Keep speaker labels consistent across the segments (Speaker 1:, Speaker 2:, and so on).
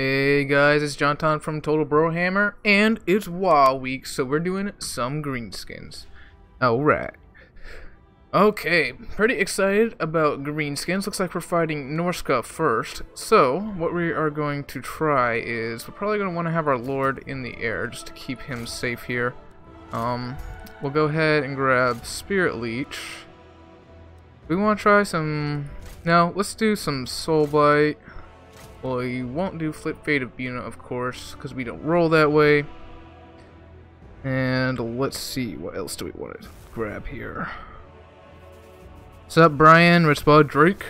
Speaker 1: Hey guys, it's Jonathan from Total Brohammer, and it's WAAAAGH week, so we're doing some Greenskins. Alright. Okay, pretty excited about Greenskins. Looks like we're fighting Norsca first. So, what we are going to try is, we're probably going to want to have our Lord in the air, just to keep him safe here. We'll go ahead and grab Spirit Leech. We want to try some... No, let's do some Soul Blight. Well, you won't do Flip Fate of Buna, of course, because we don't roll that way. And let's see, what else do we want to grab here? What's up, Brian? Respond, Drake.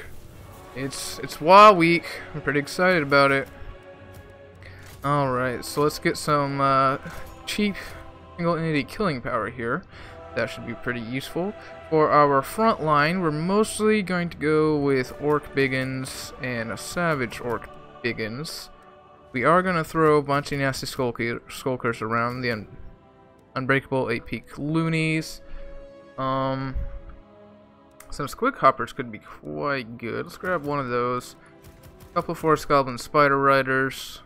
Speaker 1: It's WAAAAGH week. I'm pretty excited about it. Alright, so let's get some cheap single entity killing power here. That should be pretty useful. For our front line, we're mostly going to go with Orc Biggins and a Savage Orc Biggins. We are going to throw a bunch of nasty skulkers around, the Unbreakable 8-peak loonies. Some Squig Hoppers could be quite good. Let's grab one of those. A couple of Forest Goblin Spider Riders.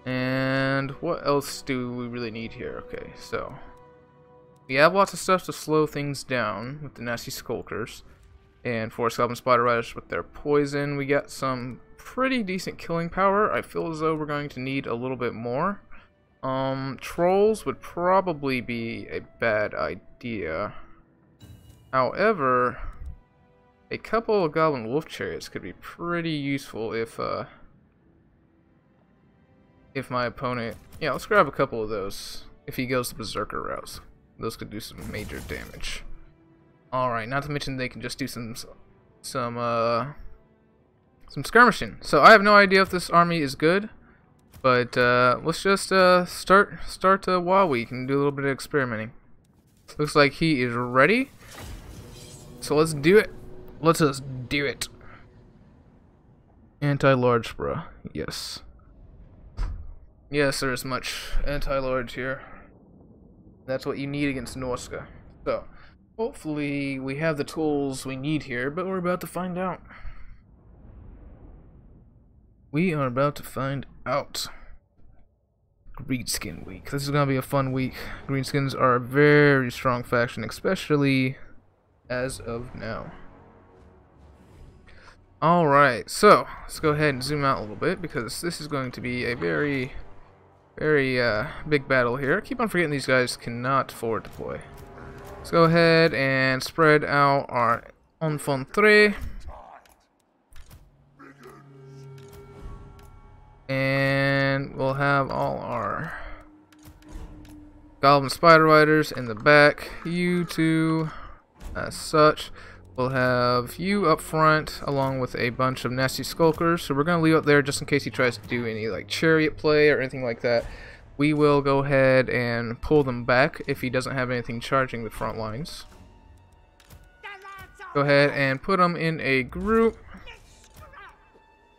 Speaker 1: And what else do we really need here? Okay, so we have lots of stuff to slow things down with the nasty skulkers and Forest Goblin Spider Riders with their poison. We got some pretty decent killing power. I feel as though we're going to need a little bit more. Trolls would probably be a bad idea. However, a couple of Goblin Wolf Chariots could be pretty useful if my opponent... Yeah, let's grab a couple of those if he goes the Berserker route. Those could do some major damage. Alright, not to mention they can just do some skirmishing. So I have no idea if this army is good, but let's just start WAAAAGH week and do a little bit of experimenting. Looks like he is ready. So let's do it. Let's just do it. Anti-large, bruh. Yes. Yes, there's much anti-large here. That's what you need against Norsca. So, hopefully we have the tools we need here, but we're about to find out. We are about to find out. Greenskin week. This is going to be a fun week. Greenskins are a very strong faction, especially as of now. Alright, so let's go ahead and zoom out a little bit because this is going to be a very big battle here. I keep on forgetting these guys cannot forward deploy. Let's go ahead and spread out our Enfantre. And we'll have all our Goblin Spider Riders in the back. You two, as such. We'll have you up front along with a bunch of nasty skulkers. So we're going to leave up there just in case he tries to do any like chariot play or anything like that. We will go ahead and pull them back if he doesn't have anything charging the front lines. Go ahead and put them in a group.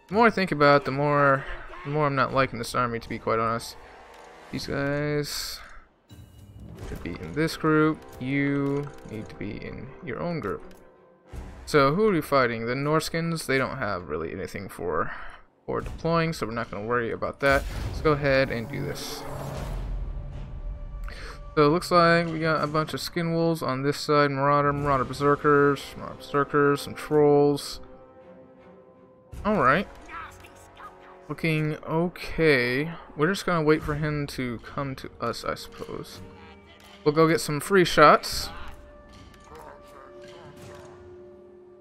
Speaker 1: The more I think about it, the more I'm not liking this army, to be quite honest. These guys should be in this group. You need to be in your own group. So who are we fighting? The Norskins, they don't have really anything for deploying, so we're not going to worry about that. Let's go ahead and do this. So it looks like we got a bunch of skin wolves on this side, Marauder Berserkers, some trolls. Alright. Looking okay. We're just going to wait for him to come to us, I suppose. We'll go get some free shots.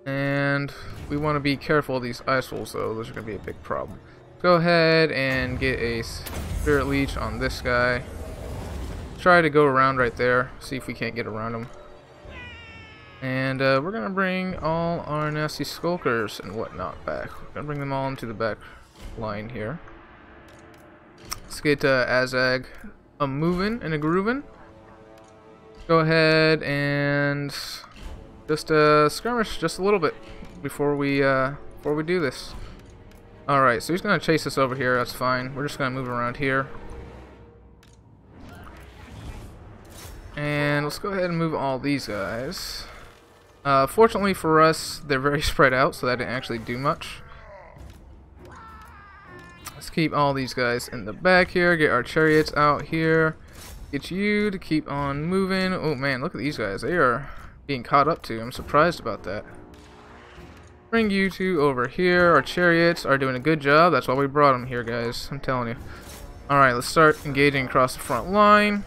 Speaker 1: And we want to be careful of these ice wolves, though. Those are going to be a big problem. Go ahead and get a Spirit Leech on this guy. Try to go around right there. See if we can't get around him. And we're going to bring all our nasty skulkers and whatnot back. We're going to bring them all into the back line here. Let's get WAAAAGH a moving and a grooving. Go ahead and just skirmish just a little bit before we do this. Alright, so he's gonna chase us over here, that's fine. We're just gonna move around here. And let's go ahead and move all these guys. Fortunately for us, they're very spread out, so that didn't actually do much. Let's keep all these guys in the back here. Get our chariots out here. Get you to keep on moving. Oh man, look at these guys. They are being caught up to. I'm surprised about that. Bring you two over here. Our chariots are doing a good job. That's why we brought them here, guys. I'm telling you. Alright, let's start engaging across the front line.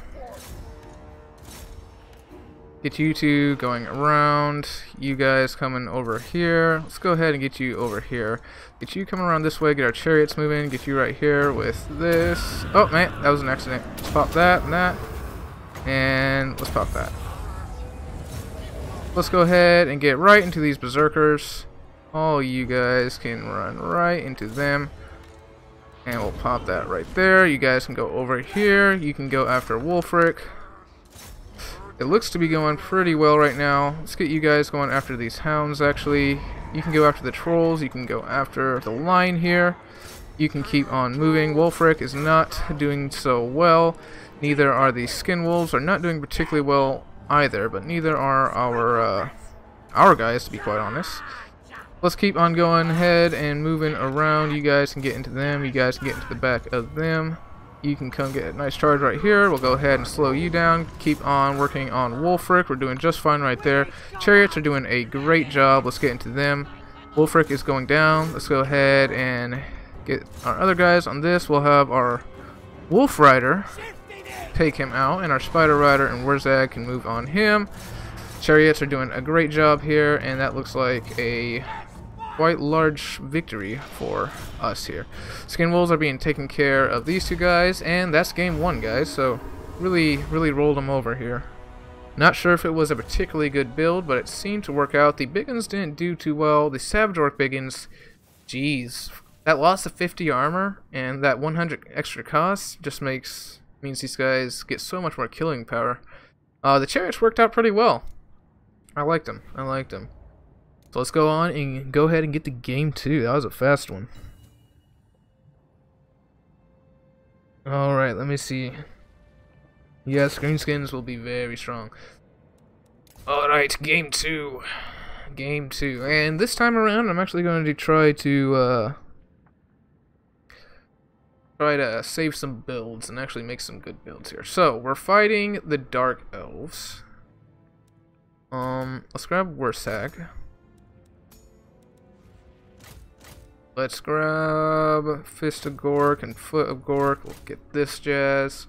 Speaker 1: Get you two going around. You guys coming over here. Let's go ahead and get you over here. Get you coming around this way. Get our chariots moving. Get you right here with this. Oh, man, that was an accident. Let's pop that and that. And let's pop that. Let's go ahead and get right into these berserkers. All you guys can run right into them. And we'll pop that right there. You guys can go over here. You can go after Wulfric. It looks to be going pretty well right now. Let's get you guys going after these hounds, actually. You can go after the trolls. You can go after the line here. You can keep on moving. Wulfric is not doing so well. Neither are the skin wolves. Are not doing particularly well either, but neither are our guys, to be quite honest. Let's keep on going ahead and moving around. You guys can get into them. You guys can get into the back of them. You can come get a nice charge right here. We'll go ahead and slow you down. Keep on working on Wulfric. We're doing just fine right there. Chariots are doing a great job. Let's get into them. Wulfric is going down. Let's go ahead and get our other guys on this. We'll have our Wolf Rider take him out, and our Spider Rider and WAAAAGH can move on him. Chariots are doing a great job here, and that looks like a quite large victory for us here. Skin Wolves are being taken care of these two guys, and that's game one, guys. So really rolled them over here. Not sure if it was a particularly good build, but it seemed to work out. The Biggins didn't do too well. The Savage Orc Biggins, geez, that loss of 50 armor and that 100 extra cost just means these guys get so much more killing power. The Chariots worked out pretty well. I liked them. So let's go on and go ahead and get to game two. That was a fast one. Alright, let me see. Yes, Greenskins will be very strong. Alright, game two. Game two. And this time around, I'm actually going to try to save some builds and actually make some good builds here. So, we're fighting the Dark Elves. Let's grab WAAAAGH. Let's grab Fist of Gork and Foot of Gork. We'll get this jazz.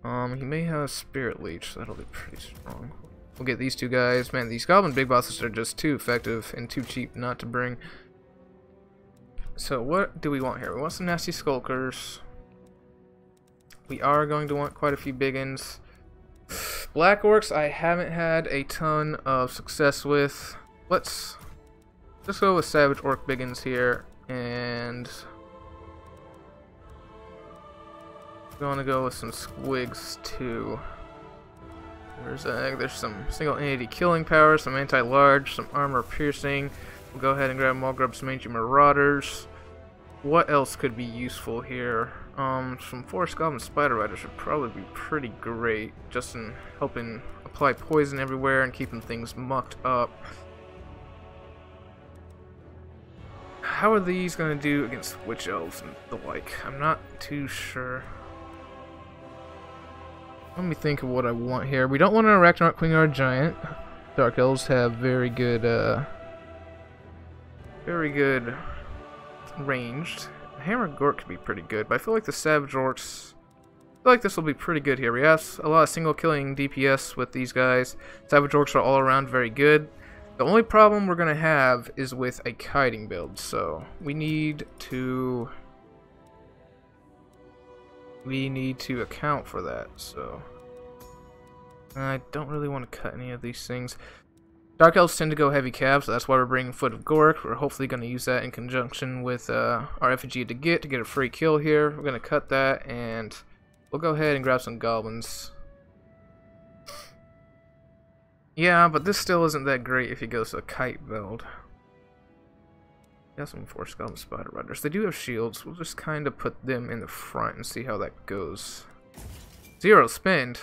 Speaker 1: He may have a Spirit Leech, so that'll be pretty strong. We'll get these two guys. Man, these Goblin Big Bosses are just too effective and too cheap not to bring. So what do we want here? We want some nasty Skulkers. We are going to want quite a few Biggins. Black Orcs I haven't had a ton of success with. Let's go with Savage Orc Biggins here. And I'm going to go with some Squigs too. There's some single entity killing power, some anti-large, some armor piercing. We'll go ahead and grab them all, grab some Ancient Marauders. What else could be useful here? Some Forest Goblin Spider Riders should probably be pretty great, just in helping apply poison everywhere and keeping things mucked up. How are these going to do against Witch Elves and the like? I'm not too sure. Let me think of what I want here. We don't want an Arachnarok Queenguard Giant. Dark Elves have very good ranged. Hammer Gork could be pretty good, but I feel like the Savage Orcs, I feel like this will be pretty good here. We have a lot of single killing DPS with these guys. Savage Orcs are all around very good. The only problem we're going to have is with a kiting build, so we need to account for that. So I don't really want to cut any of these things. Dark Elves tend to go heavy cav, so that's why we're bringing Foot of Gork. We're hopefully going to use that in conjunction with our effigy to get a free kill here. We're going to cut that, and we'll go ahead and grab some goblins. Yeah, but this still isn't that great if he goes to a kite build. Got some Forest Goblin Spider Riders. They do have shields. We'll just kind of put them in the front and see how that goes. 0 spend.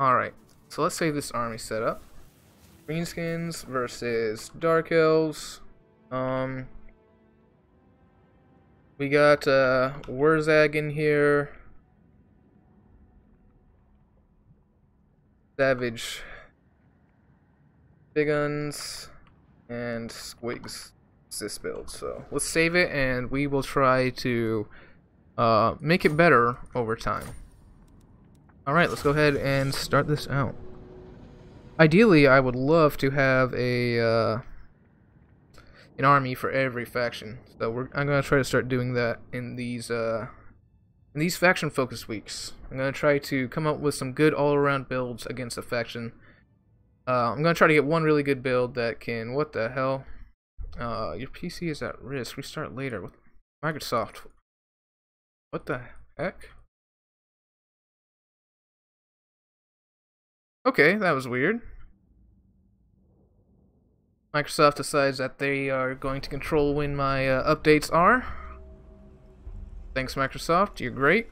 Speaker 1: Alright, so let's save this army setup. Greenskins versus Dark Elves. We got WAAAAGH in here. Savage Big Guns and Squigs this build. So let's save it and we will try to make it better over time. Alright, let's go ahead and start this out. Ideally, I would love to have a an army for every faction. So I'm gonna try to start doing that in these faction focus weeks. I'm gonna try to come up with some good all-around builds against a faction. I'm gonna try to get one really good build that can. What the hell? Your PC is at risk. Restart later with Microsoft. What the heck? Okay, that was weird. Microsoft decides that they are going to control when my updates are. Thanks, Microsoft. You're great.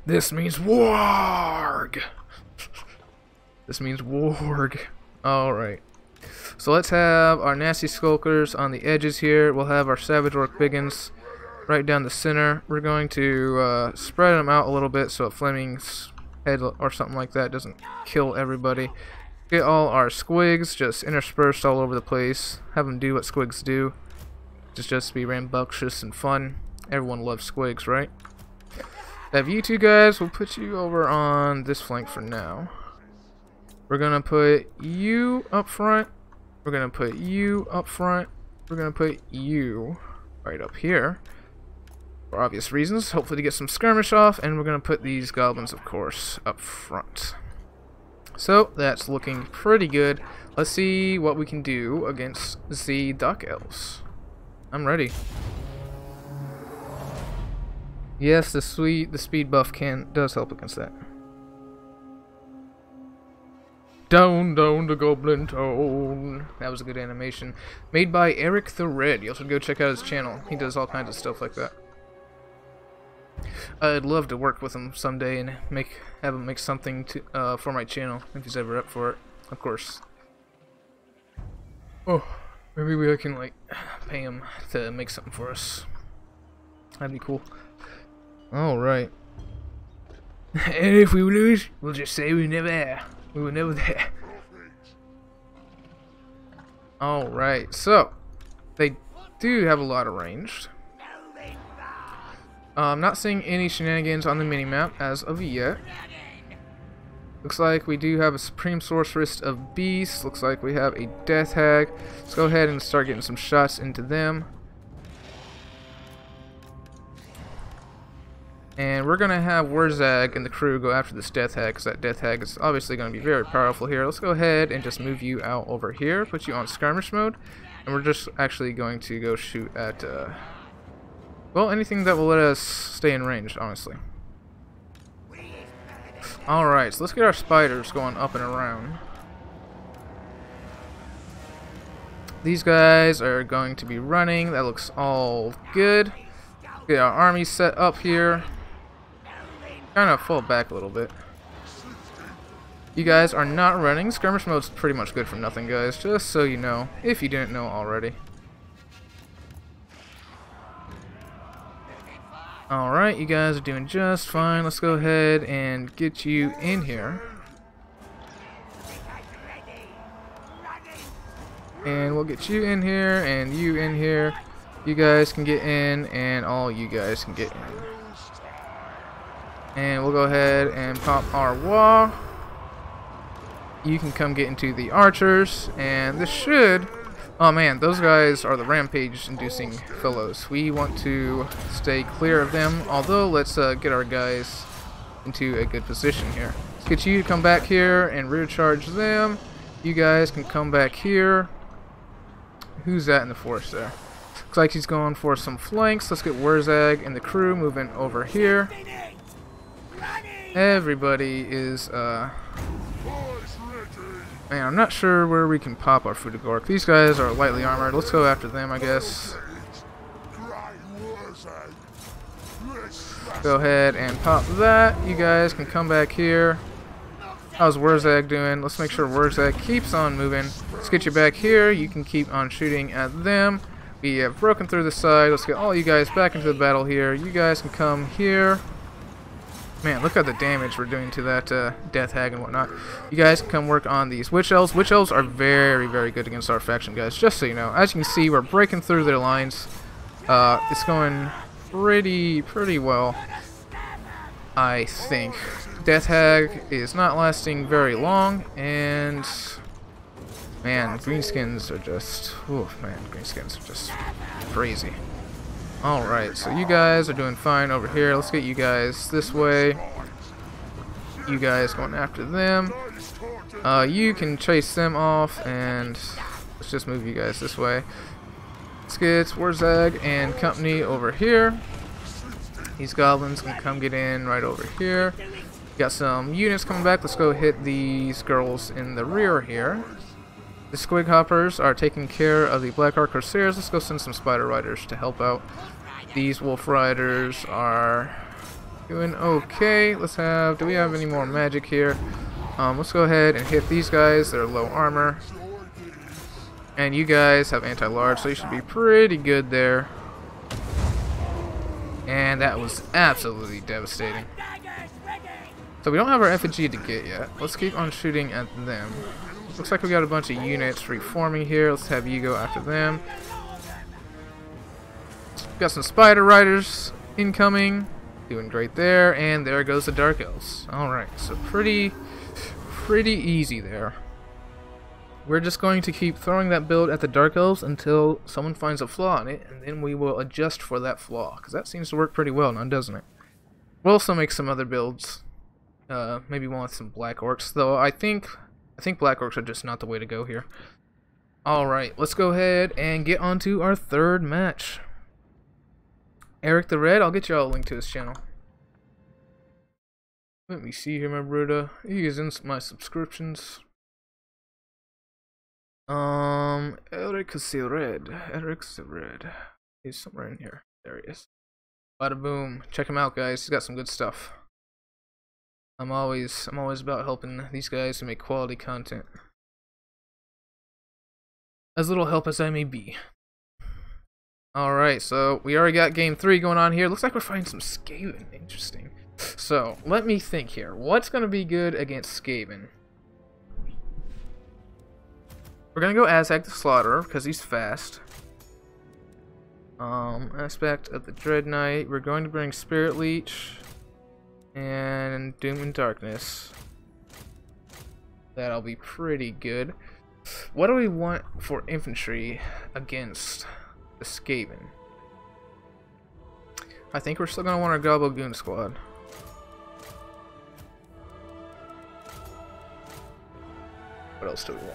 Speaker 1: This means WAAAAGH! This means WAAAAGH. Alright. So let's have our nasty skulkers on the edges here. We'll have our savage orc biggins right down the center. We're going to spread them out a little bit so a Fleming's head or something like that doesn't kill everybody. Get all our squigs just interspersed all over the place. Have them do what squigs do. Just be rambunctious and fun. Everyone loves squigs, right? Have you two guys, we'll put you over on this flank for now. We're gonna put you up front. We're gonna put you up front. We're gonna put you right up here. For obvious reasons, hopefully to get some skirmish off, and we're gonna put these goblins, of course, up front. So that's looking pretty good. Let's see what we can do against the Dark Elves. I'm ready. Yes, the speed buff does help against that. Down the Goblin Town. That was a good animation. Made by Eric the Red. You also go check out his channel. He does all kinds of stuff like that. I'd love to work with him someday and have him make something to, for my channel if he's ever up for it, of course. Oh, maybe we can like pay him to make something for us. That'd be cool. All right. And if we lose, we'll just say we were never there. All right. So they do have a lot of ranged. I'm not seeing any shenanigans on the minimap as of yet. Looks like we do have a Supreme Sorceress of Beasts. Looks like we have a Death Hag. Let's go ahead and start getting some shots into them. And we're going to have WAAAAGH and the crew go after this Death Hag, because that Death Hag is obviously going to be very powerful here. Let's go ahead and just move you out over here, put you on skirmish mode, and we're just actually going to go shoot at, well, anything that will let us stay in range, honestly. Alright, so let's get our spiders going up and around. These guys are going to be running. That looks all good. Get our army set up here. Kind of fall back a little bit. You guys are not running. Skirmish mode's pretty much good for nothing, guys. Just so you know, if you didn't know already. Alright, you guys are doing just fine. Let's go ahead and get you in here. And we'll get you in here and you in here. You guys can get in and all you guys can get in. And we'll go ahead and pop our wall. You can come get into the archers. And this should... Oh man, those guys are the rampage-inducing fellows. We want to stay clear of them, although let's get our guys into a good position here. Let's get you to come back here and rear charge them. You guys can come back here. Who's that in the forest there? Looks like he's going for some flanks. Let's get WAAAAGH and the crew moving over here. Everybody is, man, I'm not sure where we can pop our Futagork. These guys are lightly armored. Let's go after them, I guess. Go ahead and pop that. You guys can come back here. How's WAAAAGH doing? Let's make sure WAAAAGH keeps on moving. Let's get you back here. You can keep on shooting at them. We have broken through the side. Let's get all you guys back into the battle here. You guys can come here. Man, look at the damage we're doing to that death hag and whatnot. You guys can come work on these witch elves. Witch elves are very, very good against our faction, guys. Just so you know. As you can see, we're breaking through their lines. It's going pretty well, I think. Death hag is not lasting very long, and man, greenskins are just, greenskins are just crazy. Alright, so you guys are doing fine over here. Let's get you guys this way. You guys going after them. You can chase them off, and let's just move you guys this way. Let's get WAAAAGH and company over here. These goblins can come get in right over here. Got some units coming back. Let's go hit these girls in the rear here. The Squig Hoppers are taking care of the Black Ark Corsairs. Let's go send some Spider Riders to help out. These Wolf Riders are doing okay. Let's have, do we have any more magic here? Let's go ahead and hit these guys. They're low armor. And you guys have anti-large, so you should be pretty good there. And that was absolutely devastating. So we don't have our effigy to get yet. Let's keep on shooting at them. Looks like we got a bunch of units reforming here. Let's have you go after them. Got some Spider Riders incoming. Doing great there. And there goes the Dark Elves. Alright, so pretty easy there. We're just going to keep throwing that build at the Dark Elves until someone finds a flaw in it, and then we will adjust for that flaw, because that seems to work pretty well now, doesn't it? We'll also make some other builds. Maybe one with some Black Orcs, though I think Black Orcs are just not the way to go here. Alright, let's go ahead and get on to our third match. Eric the Red, I'll get you all a link to his channel. Let me see here, my Bruda. He is in my subscriptions. Eric the Red. He's somewhere in here. There he is. Bada boom. Check him out, guys. He's got some good stuff. I'm always about helping these guys to make quality content. As little help as I may be. Alright, so we already got game 3 going on here. Looks like we're fighting some Skaven. Interesting. So, let me think here. What's going to be good against Skaven? We're going to go WAAAAGH the Slaughterer, because he's fast. Aspect of the Dread Knight. We're going to bring Spirit Leech. And Doom and Darkness. That'll be pretty good. What do we want for infantry against the Skaven? I think we're still going to want our Gobbo Goon Squad. What else do we want?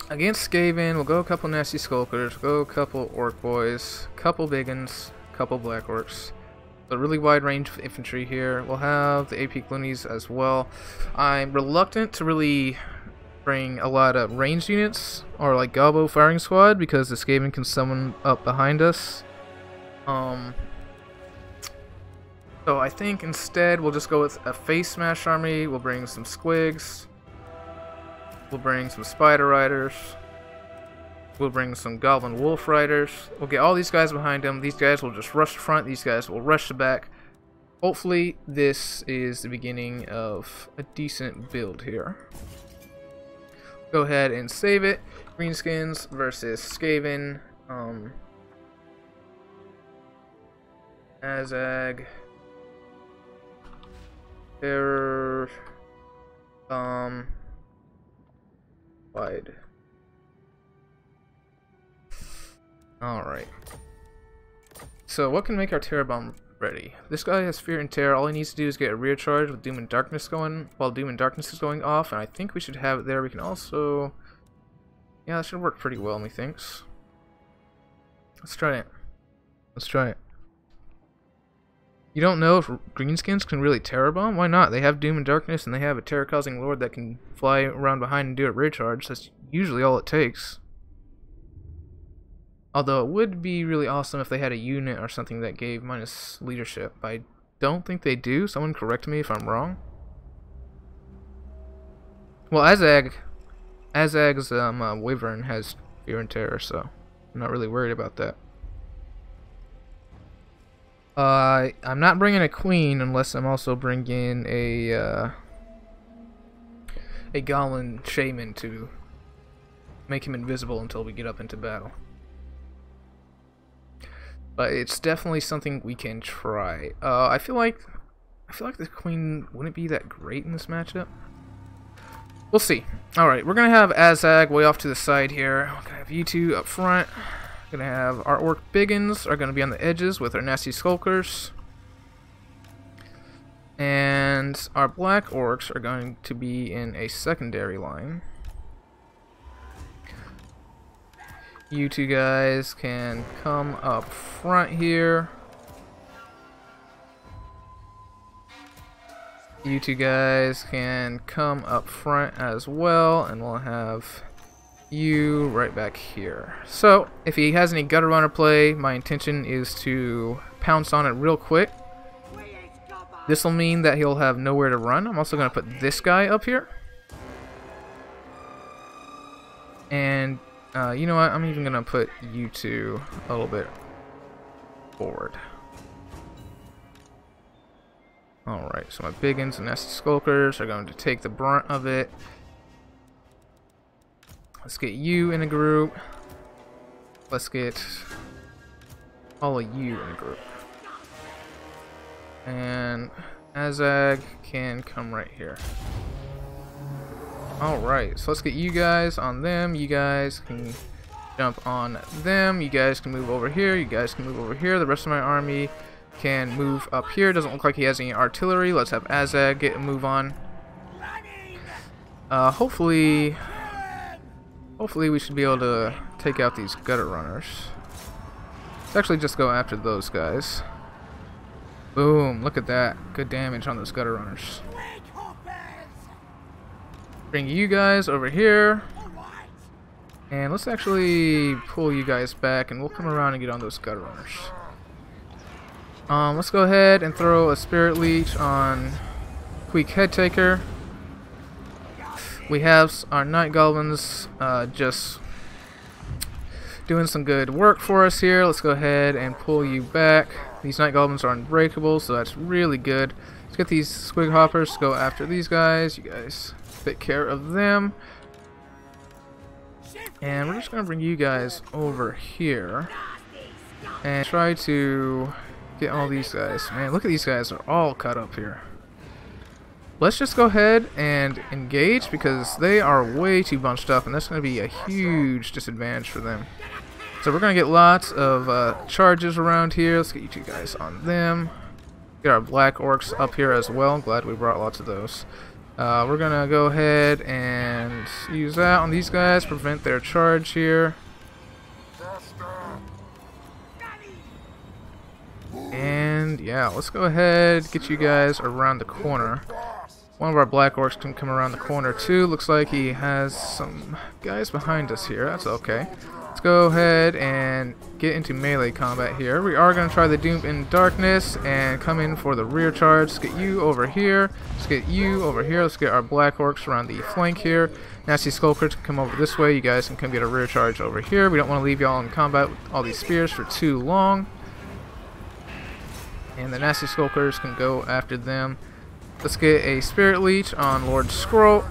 Speaker 1: Against Skaven, we'll go a couple Nasty Skulkers, go a couple Orc Boys, couple Biggins, couple Black Orcs. A really wide range of infantry here. We'll have the AP Gloonies as well. I'm reluctant to really bring a lot of ranged units or like Gobbo Firing Squad because the Skaven can summon up behind us. So I think instead we'll just go with a Face Smash army. We'll bring some Squigs. We'll bring some Spider Riders. We'll bring some Goblin Wolf Riders. We'll get all these guys behind them. These guys will just rush the front. These guys will rush the back. Hopefully, this is the beginning of a decent build here. Go ahead and save it. Greenskins versus Skaven. WAAAAGH. Terror. Wide. Alright. So what can make our Terror Bomb ready? This guy has Fear and Terror. All he needs to do is get a rear charge with Doom and Darkness going while Doom and Darkness is going off, and I think we should have it there. We can also, yeah, that should work pretty well, methinks. Let's try it. Let's try it. You don't know if Greenskins can really Terror Bomb? Why not? They have Doom and Darkness and they have a Terror Causing Lord that can fly around behind and do a rear charge. That's usually all it takes. Although it would be really awesome if they had a unit or something that gave minus leadership. I don't think they do. Someone correct me if I'm wrong. Well, WAAAAGH's Wyvern has fear and terror, so I'm not really worried about that. I'm not bringing a queen unless I'm also bringing a goblin shaman to make him invisible until we get up into battle. But it's definitely something we can try. I feel like the queen wouldn't be that great in this matchup. We'll see. Alright, we're gonna have WAAAAGH way off to the side here. We're gonna have you two up front. We're gonna have our orc biggins are gonna be on the edges with our nasty skulkers. And our black orcs are going to be in a secondary line. You two guys can come up front here. You two guys can come up front as well, and we'll have you right back here. So, if he has any gutter runner play, my intention is to pounce on it real quick. This will mean that he'll have nowhere to run. I'm also going to put this guy up here. And you know what? I'm even going to put you two a little bit forward. Alright, so my biggins and nasty skulkers are going to take the brunt of it. Let's get you in a group. Let's get all of you in a group. And WAAAAGH can come right here. Alright, so let's get you guys on them. You guys can jump on them. You guys can move over here. You guys can move over here. The rest of my army can move up here. Doesn't look like he has any artillery. Let's have WAAAAGH get a move on. Hopefully we should be able to take out these gutter runners. Let's actually just go after those guys. Boom, look at that. Good damage on those gutter runners. Bring you guys over here. And let's actually pull you guys back, and we'll come around and get on those gutter runners. Let's go ahead and throw a Spirit Leech on Quick Head Taker. We have our Night Goblins just doing some good work for us here. Let's go ahead and pull you back. These Night Goblins are unbreakable, so that's really good. Let's get these Squig Hoppers to go after these guys. You guys take care of them. And we're just going to bring you guys over here and try to get all these guys. Man, look at these guys. They're all cut up here. Let's just go ahead and engage because they are way too bunched up, and that's going to be a huge disadvantage for them. So we're going to get lots of charges around here. Let's get you two guys on them. Get our black orcs up here as well. I'm glad we brought lots of those. We're going to go ahead and use that on these guys, prevent their charge here. And yeah, let's go ahead, get you guys around the corner. One of our black orcs can come around the corner too. Looks like he has some guys behind us here. That's okay. Let's go ahead and get into melee combat here. We are going to try the Doom in Darkness and come in for the rear charge. Let's get you over here. Let's get you over here. Let's get our black orcs around the flank here. Nasty Skulkers can come over this way. You guys can come get a rear charge over here. We don't want to leave y'all in combat with all these spears for too long. And the Nasty Skulkers can go after them. Let's get a Spirit Leech on Lord Scroll.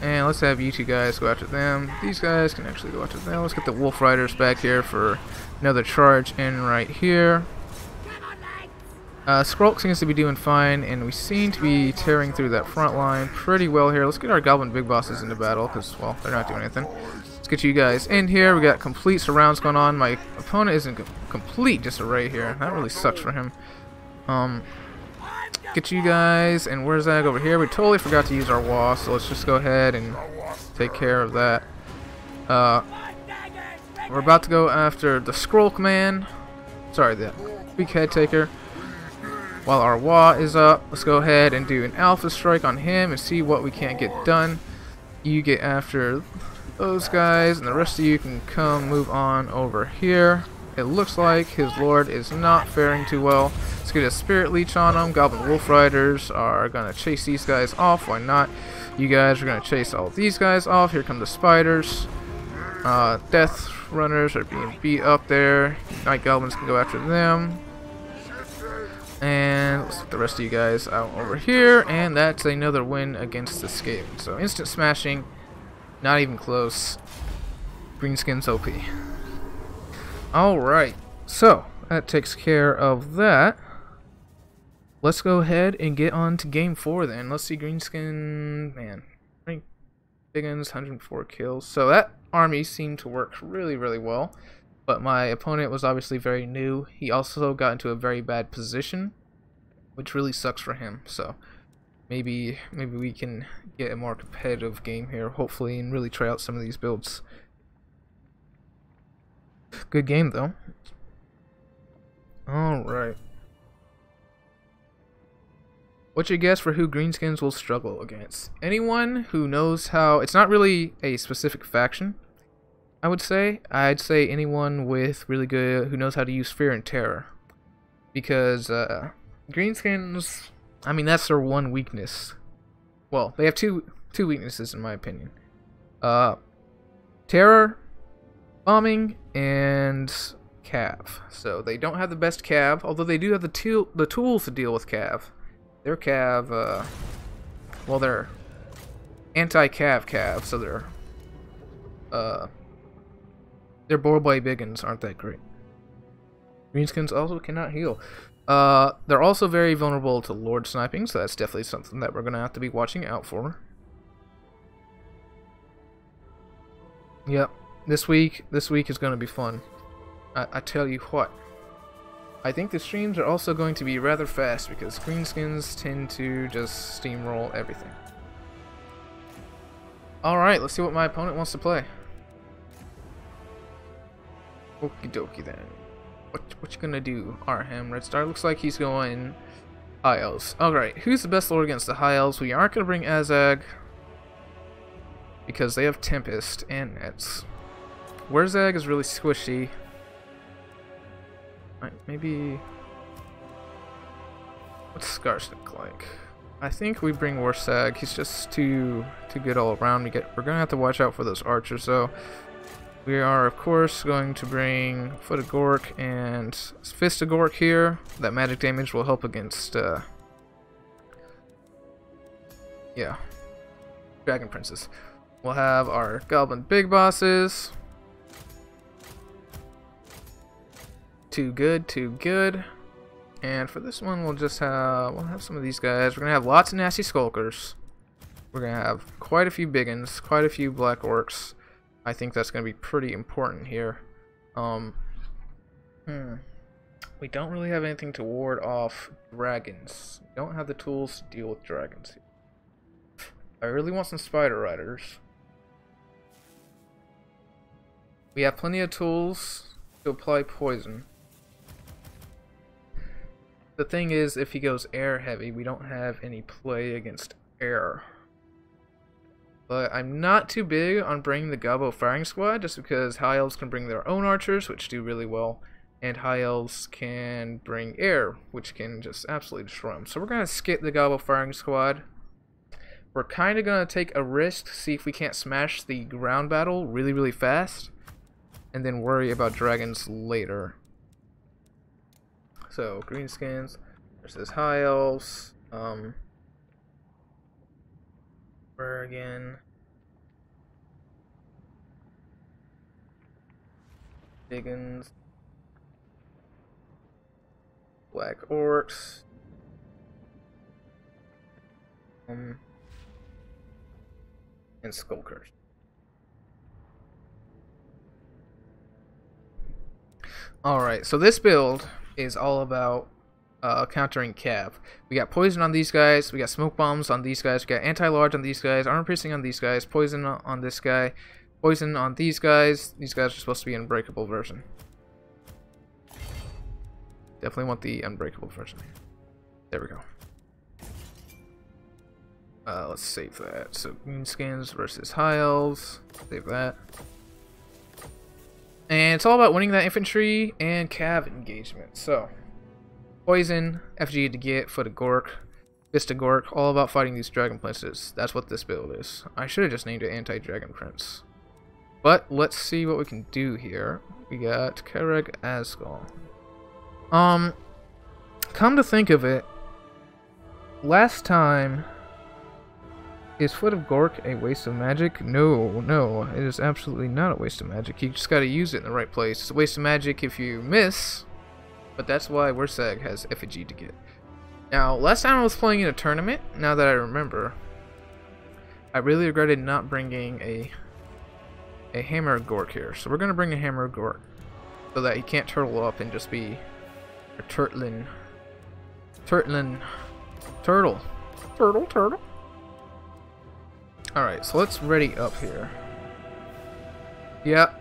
Speaker 1: And let's have you two guys go after them. These guys can actually go after them. Let's get the Wolf Riders back here for another charge in right here. Skrulk seems to be doing fine, and we seem to be tearing through that front line pretty well here. Let's get our Goblin Big Bosses into battle, because, well, they're not doing anything. Let's get you guys in here. We got complete surrounds going on. My opponent is in complete disarray here. That really sucks for him. Get you guys, and where's WAAAAGH over here? We totally forgot to use our WAAAAGH, so let's just go ahead and take care of that. We're about to go after the Skrulk Man. Sorry, the Big Head Taker. While our WAAAAGH is up, let's go ahead and do an Alpha Strike on him and see what we can't get done. You get after those guys, and the rest of you can come move on over here. It looks like his lord is not faring too well. Let's get a Spirit Leech on him. Goblin Wolf Riders are going to chase these guys off. Why not? You guys are gonna chase all these guys off. Here come the spiders. Death runners are being beat up there. Night goblins can go after them. And let's get the rest of you guys out over here. And that's another win against the Skaven. So instant smashing. Not even close. Greenskins OP. Alright. So that takes care of that. Let's go ahead and get on to game 4 then. Let's see, Greenskin, man, Biggins, 104 kills. So that army seemed to work really, really well. But my opponent was obviously very new. He also got into a very bad position, which really sucks for him. So maybe we can get a more competitive game here, hopefully, and really try out some of these builds. Good game though. Alright. What's your guess for who Greenskins will struggle against? Anyone who knows how... It's not really a specific faction, I would say. I'd say anyone with really good... who knows how to use fear and terror. Because, Greenskins... I mean, that's their one weakness. Well, they have two weaknesses in my opinion. Terror, bombing, and cav. So they don't have the best cav, although they do have the tools to deal with cav. Their cav, well, they're anti-cav, so their Borbay Biggins aren't that great. Greenskins also cannot heal. They're also very vulnerable to Lord sniping, so that's definitely something that we're gonna have to be watching out for. Yep, this week is gonna be fun. I tell you what. I think the streams are also going to be rather fast because Greenskins tend to just steamroll everything. Alright, let's see what my opponent wants to play. Okie dokie then. What you gonna do, Arham? Red Star looks like he's going High Elves. Alright, who's the best lord against the High Elves? We aren't gonna bring WAAAAGH because they have Tempest and Nets. WAAAAGH is really squishy. Maybe... what's Scars look like? I think we bring WAAAAGH. He's just too good all around. We're gonna have to watch out for those archers though. We are of course going to bring Foot of Gork and Fist of Gork here. That magic damage will help against yeah, Dragon Princes. We'll have our Goblin Big Bosses. Too good. And for this one, we'll have some of these guys. We're gonna have lots of nasty skulkers. We're gonna have quite a few biggins, quite a few black orcs. I think that's gonna be pretty important here. We don't really have anything to ward off dragons. We don't have the tools to deal with dragons. I really want some spider riders. We have plenty of tools to apply poison. The thing is, if he goes air heavy, we don't have any play against air. But I'm not too big on bringing the Gobbo Firing Squad, just because High Elves can bring their own archers, which do really well, and High Elves can bring air, which can just absolutely destroy them. So we're going to skip the Gobbo Firing Squad. We're kind of going to take a risk, see if we can't smash the ground battle really, really fast, and then worry about dragons later. So, Greenskins versus High Elves. Where again? Biggins. Black Orcs. And Skulkers. Alright, so this build is all about countering cav. We got poison on these guys, we got smoke bombs on these guys, we got anti-large on these guys, armor piercing on these guys, poison on this guy, poison on these guys. These guys are supposed to be an unbreakable version. Definitely want the unbreakable version. There we go. Let's save that. So Greenskins versus High Elves. Save that. And it's all about winning that infantry and cav engagement. So poison, FG to get, Foot of Gork. Gork, all about fighting these dragon princes. That's what this build is. I should have just named it Anti-Dragon Prince. But let's see what we can do here. We got Kareg Asgal. Come to think of it, last time, is Foot of Gork a waste of magic? No, it is absolutely not a waste of magic. You just gotta use it in the right place. It's a waste of magic if you miss, but that's why WAAAAGH has effigy to get. Now, last time I was playing in a tournament, now that I remember, I really regretted not bringing a Hammer Gork here. So we're going to bring a Hammer Gork so that he can't turtle up and just be a turtle. Alright, so let's ready up here. Yep.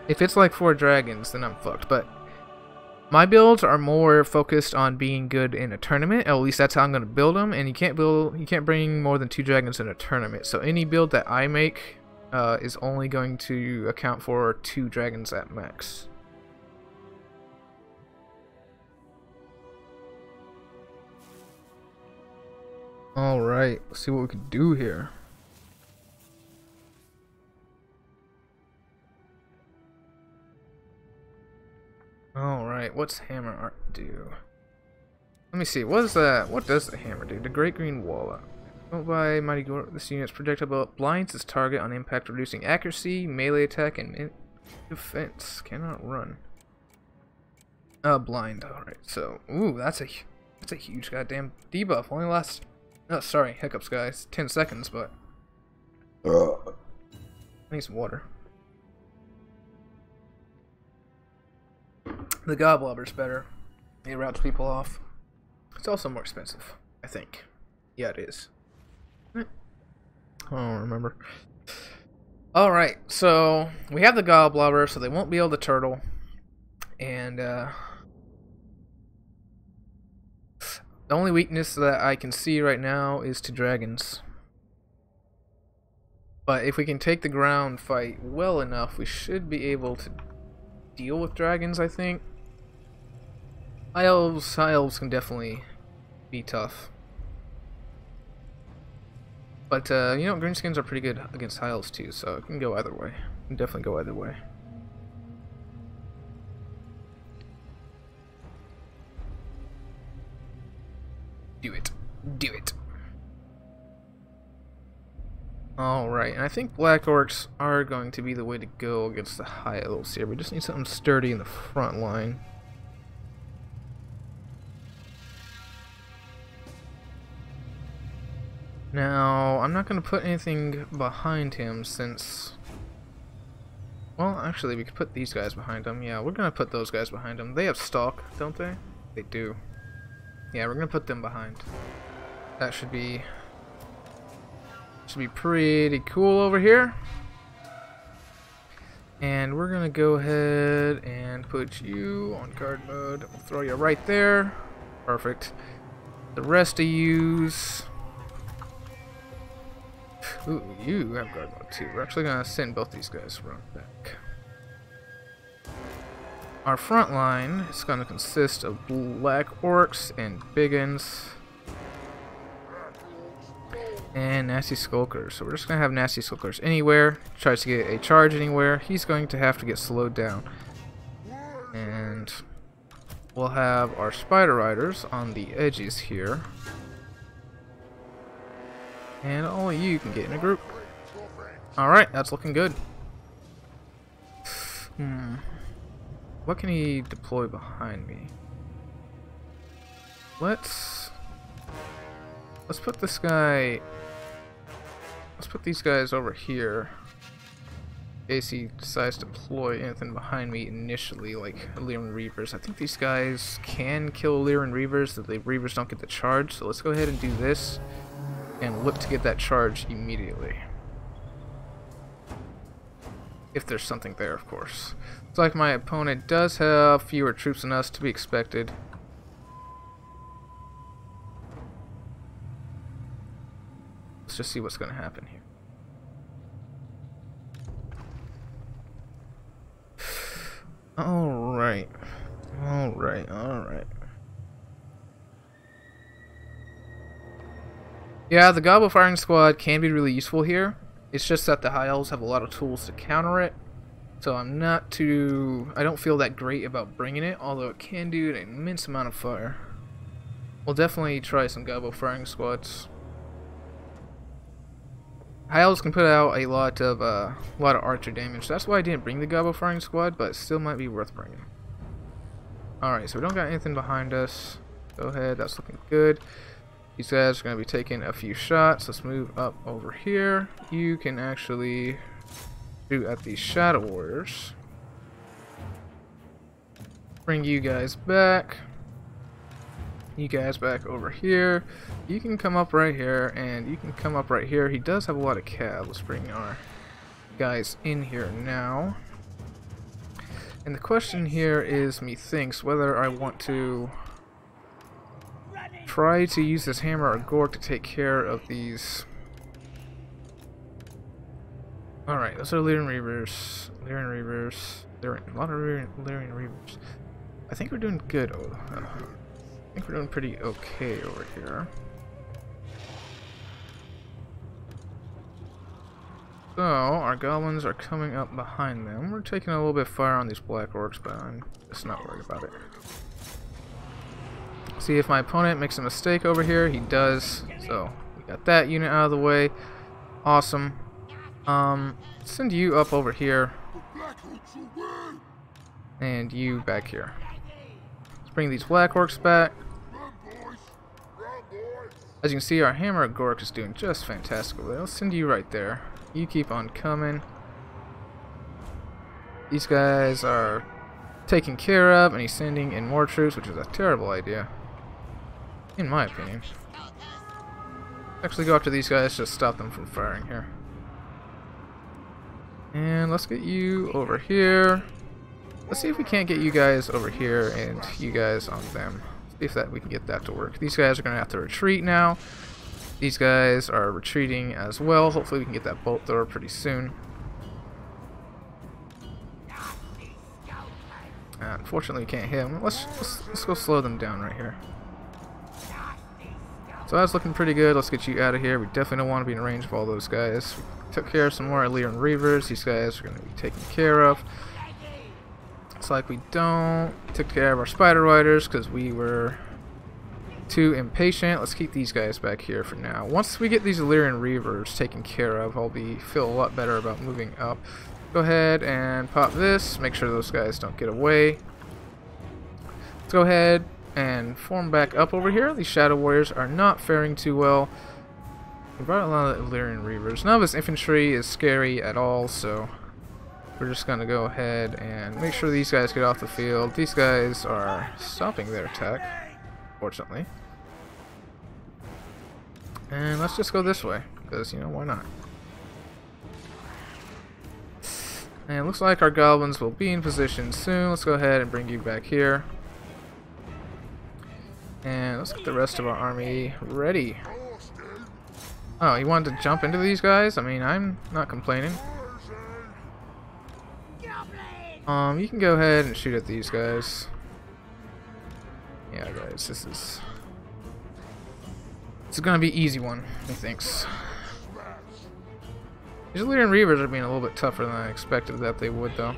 Speaker 1: If it's like 4 dragons, then I'm fucked, but my builds are more focused on being good in a tournament. At least that's how I'm going to build them. And you can't bring more than 2 dragons in a tournament. So any build that I make is only going to account for 2 dragons at max. All right, let's see what we can do here. Alright, what's hammer art do? Let me see, what does the hammer do? The Great Green Wall. Built by Mighty Gork, this unit's projectile blinds its target on impact, reducing accuracy, melee attack, and defense. Cannot run. Blind, alright, so, ooh, that's a huge goddamn debuff. Only lasts, oh, sorry, hiccups guys, 10 seconds, but I need some water. The Gobblobber's better. It routes people off. It's also more expensive, I think. Yeah, it is. I don't remember. Alright, so we have the Gobblobber, so they won't be able to turtle. And the only weakness that I can see right now is to dragons. But if we can take the ground fight well enough, we should be able to deal with dragons, I think. High elves can definitely be tough. But, you know, Greenskins are pretty good against high elves too, so it can go either way. It can definitely go either way. Do it. Do it. Alright, and I think Black Orcs are going to be the way to go against the high elves here. We just need something sturdy in the front line. Now, I'm not going to put anything behind him since... Well, actually, we could put these guys behind him. Yeah, we're going to put those guys behind him. They have stalk, don't they? They do. Yeah, we're going to put them behind. That should be pretty cool over here. And we're going to go ahead and put you on guard mode. We'll throw you right there. Perfect. The rest of yous... Ooh, you have guard mode too. We're actually going to send both these guys around back. Our front line is going to consist of Black Orcs and Biggins and Nasty Skulkers. So we're just going to have Nasty Skulkers anywhere. Tries to get a charge anywhere. He's going to have to get slowed down. And we'll have our Spider Riders on the edges here. And only you can get in a group. Alright, that's looking good. What can he deploy behind me? Let's put this guy... Let's put these guys over here. In case he decides to deploy anything behind me initially, like Lyran Reavers. I think these guys can kill Lyran Reavers, so the Reavers don't get the charge. So let's go ahead and do this. And look to get that charge immediately. If there's something there, of course. Looks like my opponent does have fewer troops than us, to be expected. Let's just see what's going to happen here. Alright. Yeah, the Gobble Firing Squad can be really useful here. It's just that the High Elves have a lot of tools to counter it. So I don't feel that great about bringing it, although it can do an immense amount of fire. We'll definitely try some Gobble Firing Squads. High Elves can put out a lot of archer damage. That's why I didn't bring the Gobble Firing Squad, but it still might be worth bringing. Alright, so we don't got anything behind us. Go ahead, that's looking good. These guys are going to be taking a few shots. Let's move up over here. You can actually shoot at these Shadow Warriors. Bring you guys back. You guys back over here. You can come up right here, and you can come up right here. He does have a lot of cav. Let's bring our guys in here now. And the question here is, methinks, whether I want to try to use this hammer or gork to take care of these. Alright, those are Lyrian Reavers. Lyrian Reavers. A lot of Lyrian Reavers. I think we're doing good. I think we're doing pretty okay over here. So, our goblins are coming up behind them. We're taking a little bit of fire on these black orcs, but I'm just not worried about it. See if my opponent makes a mistake over here. He does. So, we got that unit out of the way. Awesome. Send you up over here. And you back here. Let's bring these black orcs back. As you can see, our hammer gork is doing just fantastic over there. Let's send you right there. You keep on coming. These guys are taken care of, and he's sending in more troops, which is a terrible idea, in my opinion. Actually go after these guys, just stop them from firing here. And let's get you over here. Let's see if we can't get you guys over here and you guys on them. See if we can get that to work. These guys are going to have to retreat now. These guys are retreating as well. Hopefully we can get that bolt thrower pretty soon. Unfortunately we can't hit them. Let's go slow them down right here. So that's looking pretty good. Let's get you out of here. We definitely don't want to be in range of all those guys. We took care of some more Lyrian Reavers. These guys are going to be taken care of. It's like we don't. Took care of our Spider Riders because we were too impatient. Let's keep these guys back here for now. Once we get these Lyrian Reavers taken care of, I'll feel a lot better about moving up. Go ahead and pop this. Make sure those guys don't get away. Let's go ahead and form back up over here. These Shadow Warriors are not faring too well. We brought a lot of Lyrian Reavers. None of this infantry is scary at all, so we're just going to go ahead and make sure these guys get off the field. These guys are stopping their attack, fortunately. And let's just go this way, because, you know, why not? And it looks like our goblins will be in position soon. Let's go ahead and bring you back here. And let's get the rest of our army ready. Oh, you wanted to jump into these guys? I mean, I'm not complaining. You can go ahead and shoot at these guys. Yeah, guys, this is gonna be an easy one, methinks. These Lyrian Reavers are being a little bit tougher than I expected that they would, though.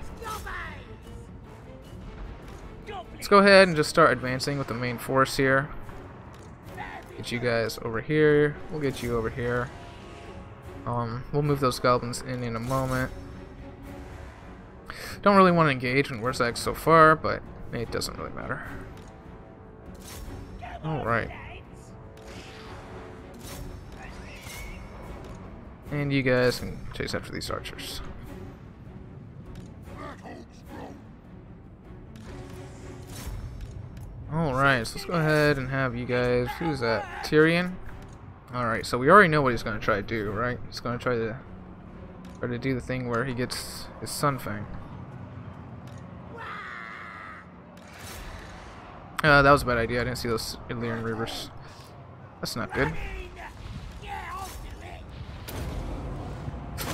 Speaker 1: Let's go ahead and just start advancing with the main force here. Get you guys over here. We'll get you over here. We'll move those goblins in a moment. Don't really want to engage in WAAAAGH so far, but it doesn't really matter. Alright. And you guys can chase after these archers. Alright, so let's go ahead and have you guys... Who's that? Tyrion? Alright, so we already know what he's going to try to do, right? He's going to try to do the thing where he gets his Sunfang. That was a bad idea. I didn't see those Lyrian Reavers. That's not good.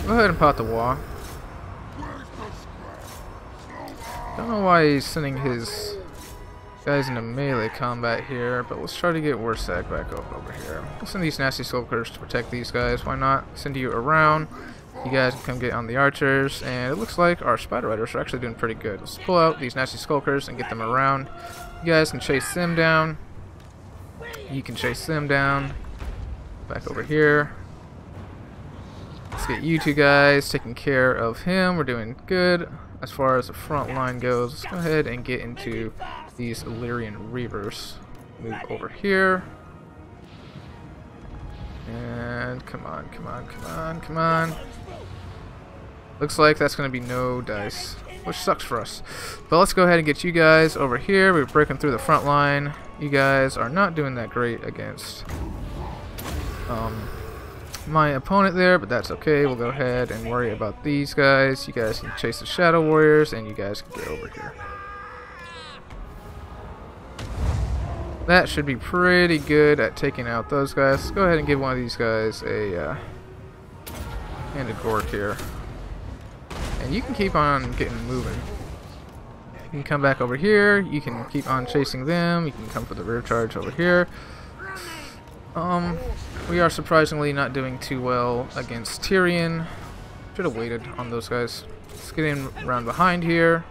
Speaker 1: Go ahead and pop the wall. Don't know why he's sending his Guys into melee combat here, but let's try to get WAAAAGH back up over here. We'll send these nasty skulkers to protect these guys. Why not? Send you around. You guys can come get on the archers, and it looks like our spider riders are actually doing pretty good. Let's pull out these nasty skulkers and get them around. You guys can chase them down. You can chase them down. Back over here. Let's get you two guys taking care of him. We're doing good as far as the front line goes. Let's go ahead and get into these Illyrian Reavers. Move over here. And come on, come on, come on, come on. Looks like that's going to be no dice, which sucks for us. But let's go ahead and get you guys over here. We're breaking through the front line. You guys are not doing that great against my opponent there, but that's okay. We'll go ahead and worry about these guys. You guys can chase the Shadow Warriors, and you guys can get over here. That should be pretty good at taking out those guys. Let's go ahead and give one of these guys a hand of Gork here. And you can keep on getting moving. You can come back over here. You can keep on chasing them. You can come for the rear charge over here. We are surprisingly not doing too well against Tyrion. Should have waited on those guys. Let's get in around behind here.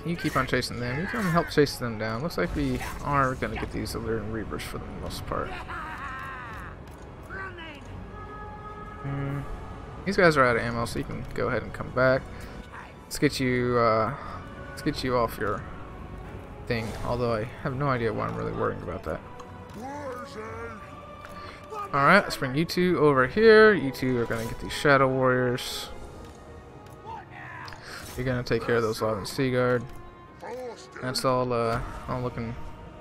Speaker 1: You keep on chasing them. You can help chase them down. Looks like we are going to get these Illyrian Reavers for the most part. These guys are out of ammo, so you can go ahead and come back. Let's get you off your thing. Although I have no idea why I'm really worrying about that. All right, let's bring you two over here. You two are going to get these Shadow Warriors. You're going to take care of those Lothern Seaguard. That's all looking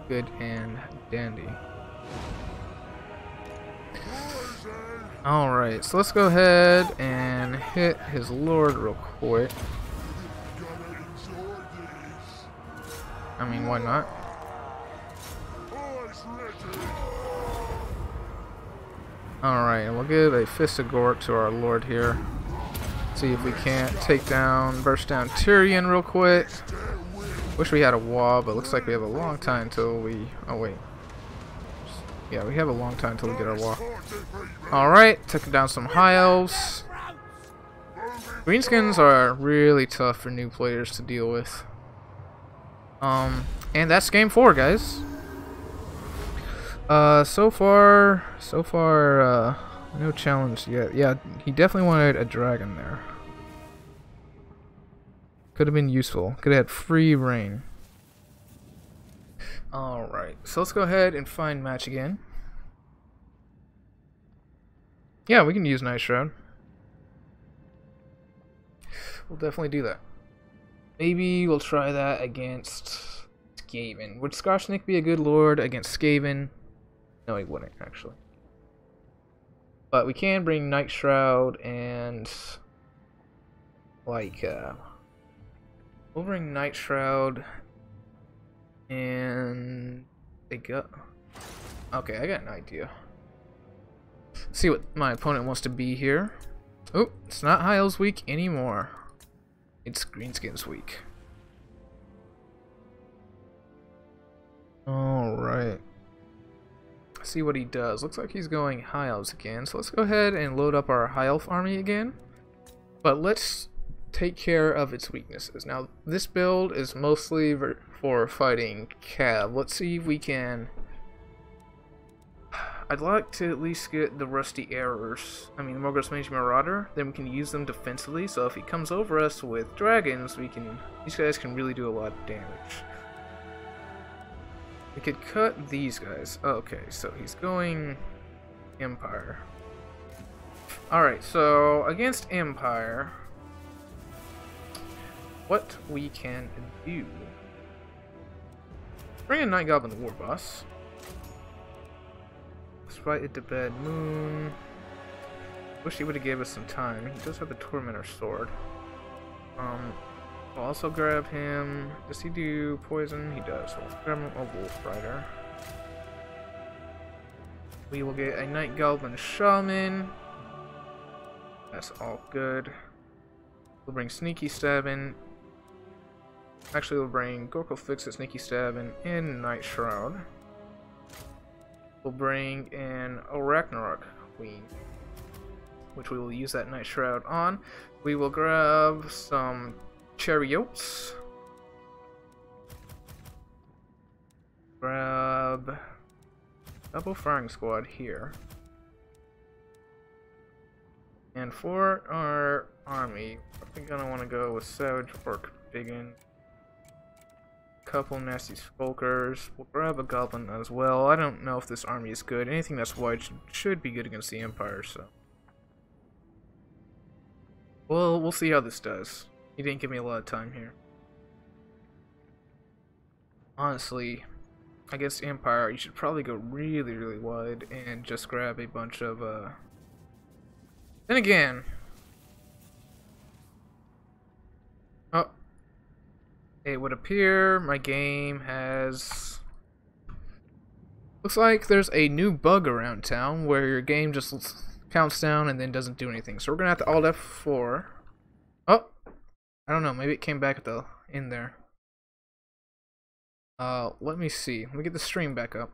Speaker 1: good and dandy. Alright, so let's go ahead and hit his lord real quick. I mean, why not? Alright, and we'll give a Fist of Gork to our lord here. See if we can't burst down Tyrion real quick. Wish we had a wall, but looks like we have a long time till we... Oh, wait. Yeah, we have a long time till we get our wall. Alright, took down some High Elves. Greenskins are really tough for new players to deal with. And that's game 4, guys. So far, no challenge yet. Yeah, he definitely wanted a dragon there. Could have been useful. Could have had free reign. Alright, so let's go ahead and find match again. Yeah, we can use Night Shroud. We'll definitely do that. Maybe we'll try that against Skaven. Would Skarsnik be a good lord against Skaven? No, he wouldn't, actually. But we can bring Night Shroud and... like, we'll bring Night Shroud and... they got... okay, I got an idea. Let's see what my opponent wants to be here. Oh, it's not High Elves week anymore. It's Greenskins week. Alright. See what he does. Looks like he's going High Elves again. So let's go ahead and load up our High Elf army again. But let's take care of its weaknesses. Now, this build is mostly for fighting Cav. Let's see if we can... I'd like to at least get the Rusty Arrows. I mean, the Morgos Mage Marauder. Then we can use them defensively. So if he comes over us with dragons, these guys can really do a lot of damage. We could cut these guys. Okay, so he's going Empire. Alright, so against Empire, what we can do. Bring a Night Goblin the War Boss. Let's fight at the Bad Moon. Wish he would have gave us some time. He does have the Tormentor Sword. We'll also grab him. Does he do poison? He does. So we'll grab him a Wolf Rider. We will get a Night Goblin Shaman. That's all good. We'll bring Sneaky Stab in. Actually, we'll bring Gorkle Fix, Sneaky Stab, and in Night Shroud. We'll bring in a Ragnarok Queen, which we will use that Night Shroud on. We will grab some Chariots. Grab double firing squad here. And for our army, we're gonna want to go with Savage Orc Biggin. Couple nasty Skulkers. We'll grab a Goblin as well. I don't know if this army is good. Anything that's white should be good against the Empire, so. Well, we'll see how this does. He didn't give me a lot of time here. Honestly, against Empire, you should probably go really, really wide and just grab a bunch of, Then again... Oh. It would appear my game has... Looks like there's a new bug around town where your game just counts down and then doesn't do anything. So we're gonna have to Alt F4. Oh! I don't know, maybe it came back at the end there. Let me see. Let me get the stream back up.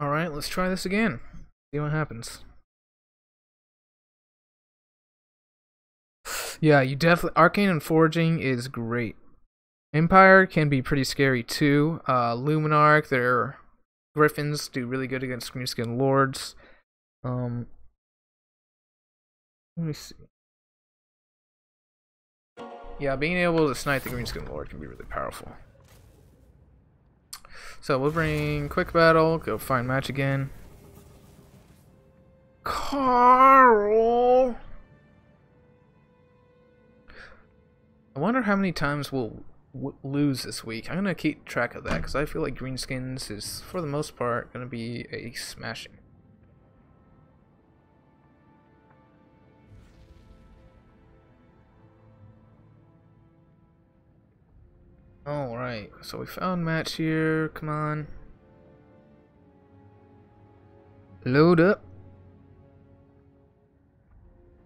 Speaker 1: Alright, let's try this again. See what happens. Yeah, you definitely... Arcane and Forging is great. Empire can be pretty scary too. Luminarch, their Griffins do really good against Greenskin Lords. Let me see. Yeah, being able to snipe the Greenskin Lord can be really powerful. So we'll bring Quick Battle, go find match again. Carl! I wonder how many times we'll lose this week. I'm gonna keep track of that because I feel like Greenskins is, for the most part, gonna be a smashing. Alright, so we found match here. Come on. Load up.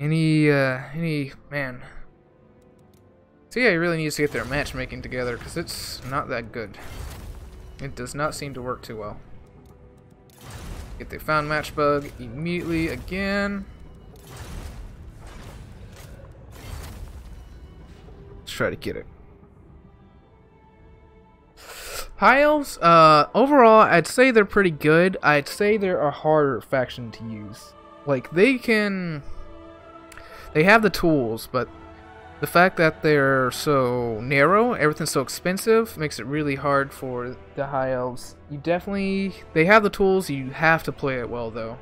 Speaker 1: Any man. So yeah, he really needs to get their matchmaking together because it's not that good. It does not seem to work too well. Get the found match bug immediately again. Let's try to get it. High Elves, overall, I'd say they're pretty good. I'd say they're a harder faction to use. Like, they have the tools, but the fact that they're so narrow, everything's so expensive, makes it really hard for the High Elves. They have the tools, you have to play it well, though.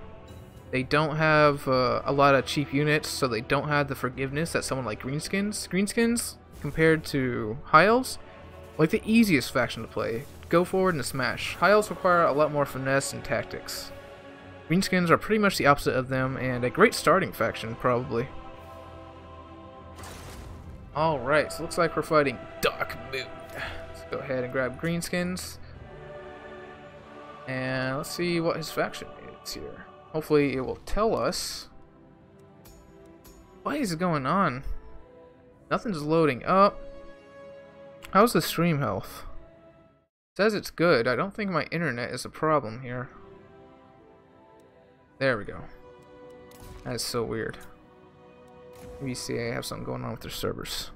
Speaker 1: They don't have a lot of cheap units, so they don't have the forgiveness that someone like Greenskins. Greenskins, compared to High Elves, like the easiest faction to play. Go forward and smash. High Elves require a lot more finesse and tactics. Greenskins are pretty much the opposite of them, and a great starting faction, probably. Alright, so looks like we're fighting Dark Moon. Let's go ahead and grab Greenskins. And let's see what his faction is here. Hopefully it will tell us. What is going on? Nothing's loading up. How's the stream health? It says it's good. I don't think my internet is a problem here. There we go. That's so weird. Maybe CA have something going on with their servers.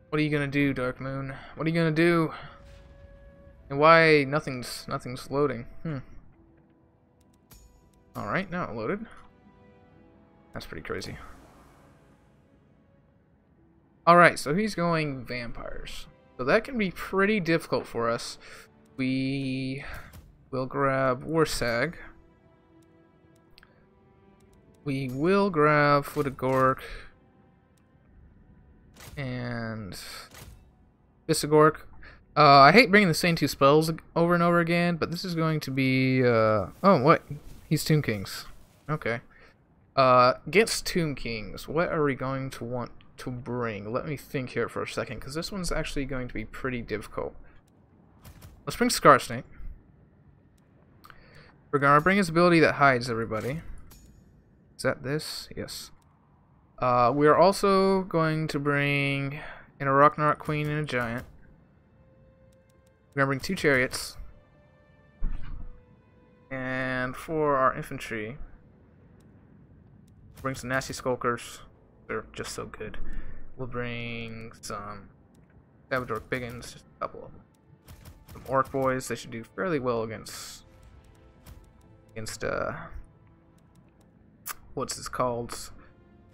Speaker 1: What are you gonna do, Dark Moon? What are you gonna do? And why nothing's loading? Alright, now it loaded. That's pretty crazy. Alright, so he's going vampires. So that can be pretty difficult for us. We will grab WAAAAGH. We will grab Foot of Gork. And Visagork. I hate bringing the same two spells over and over again, but this is going to be... oh, what? He's Tomb Kings. Okay. Against Tomb Kings, what are we going to want to bring? Let me think here for a second, because this one's actually going to be pretty difficult. Let's bring Scarsnake. We're gonna bring his ability that hides everybody. Is that this? Yes. We are also going to bring a Ragnarok Queen and a Giant. We're gonna bring 2 chariots. And for our infantry, we'll bring some nasty skulkers. They're just so good. We'll bring some Savage Orc Biggins, just a couple of them. Some Orc Boys, they should do fairly well against what's this called?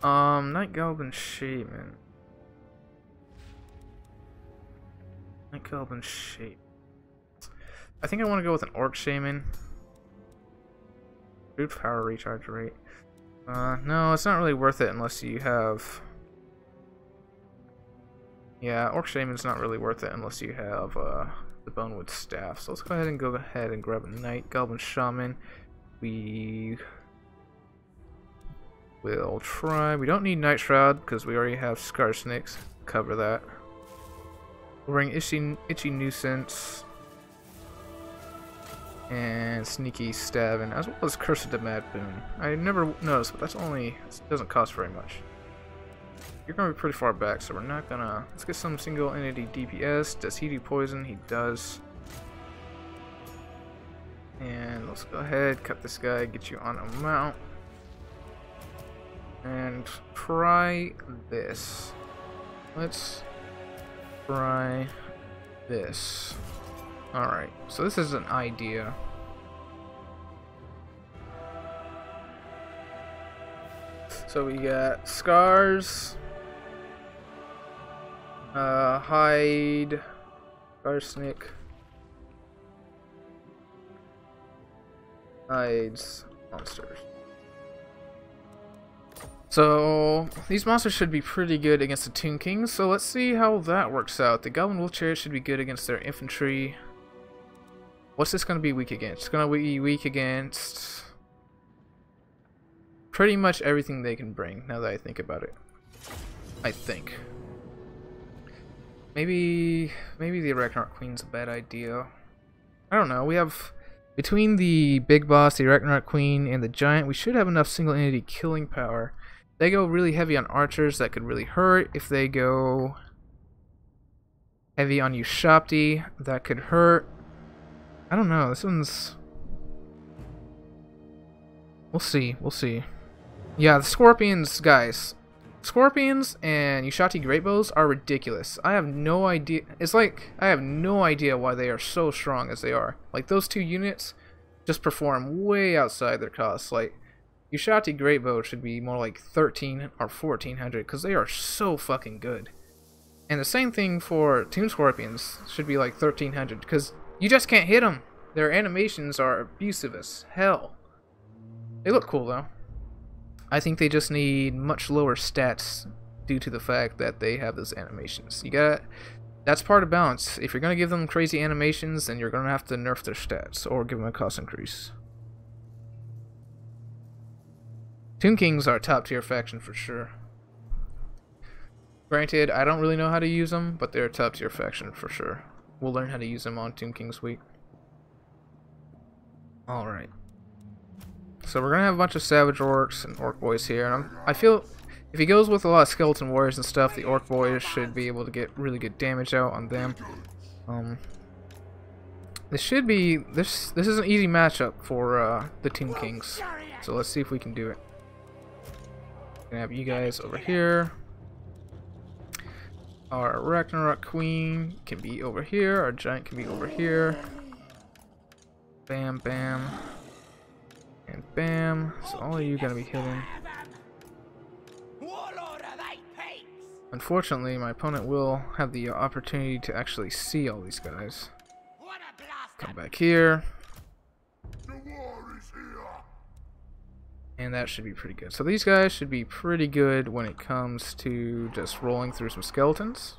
Speaker 1: Night Goblin Shaman. Night Goblin Shaman. I think I want to go with an Orc Shaman. Brute power recharge rate. No, it's not really worth it unless you have... Yeah, Orc Shaman's not really worth it unless you have the Bonewood Staff. So let's go ahead and grab a Night Goblin Shaman. We will try... We don't need Night Shroud because we already have Scar Snakes to cover that. We'll bring Itchy Nuisance and Sneaky Stabbing, as well as Curse of the Mad Boon. I never noticed, but that's only... It doesn't cost very much. You're going to be pretty far back, so we're not gonna... Let's get some single entity DPS. Does he do poison? He does. And let's go ahead, cut this guy, get you on a mount. And try this. Let's try this. Alright, so this is an idea. So we got Scars, Hide, Arsenic, Hides, Monsters. So these monsters should be pretty good against the Tomb Kings, so let's see how that works out. The Goblin Wolf Chariot should be good against their infantry. What's this going to be weak against? It's going to be weak against pretty much everything they can bring, now that I think about it. I think. Maybe the Ragnarok Queen's a bad idea. I don't know. We have... Between the big boss, the Ragnarok Queen, and the Giant, we should have enough single entity killing power. They go really heavy on archers, that could really hurt. If they go heavy on Ushapti, that could hurt. I don't know, this one's... We'll see, we'll see. Yeah, the Scorpions, guys. Scorpions and Ushapti Greatbows are ridiculous. I have no idea... It's like, I have no idea why they are so strong as they are. Like, those 2 units just perform way outside their costs. Like, Ushapti Greatbow should be more like 13 or 1400 because they are so fucking good. And the same thing for Tomb Scorpions should be like 1300 because you just can't hit them. Their animations are abusive as hell. They look cool though. I think they just need much lower stats due to the fact that they have those animations. That's part of balance. If you're gonna give them crazy animations, then you're gonna have to nerf their stats or give them a cost increase. Tomb Kings are a top tier faction for sure. Granted, I don't really know how to use them, but they're a top tier faction for sure. We'll learn how to use them on Tomb Kings Week. Alright. So we're gonna have a bunch of Savage Orcs and Orc Boys here, and I feel if he goes with a lot of Skeleton Warriors and stuff, the Orc Boys should be able to get really good damage out on them. This should be this is an easy matchup for the Tomb Kings. So let's see if we can do it. Gonna have you guys over here. Our Ragnarok Queen can be over here. Our Giant can be over here. Bam, bam. And bam. So all of you gonna be hitting. Unfortunately, my opponent will have the opportunity to actually see all these guys. Come back here. And that should be pretty good. So these guys should be pretty good when it comes to just rolling through some skeletons.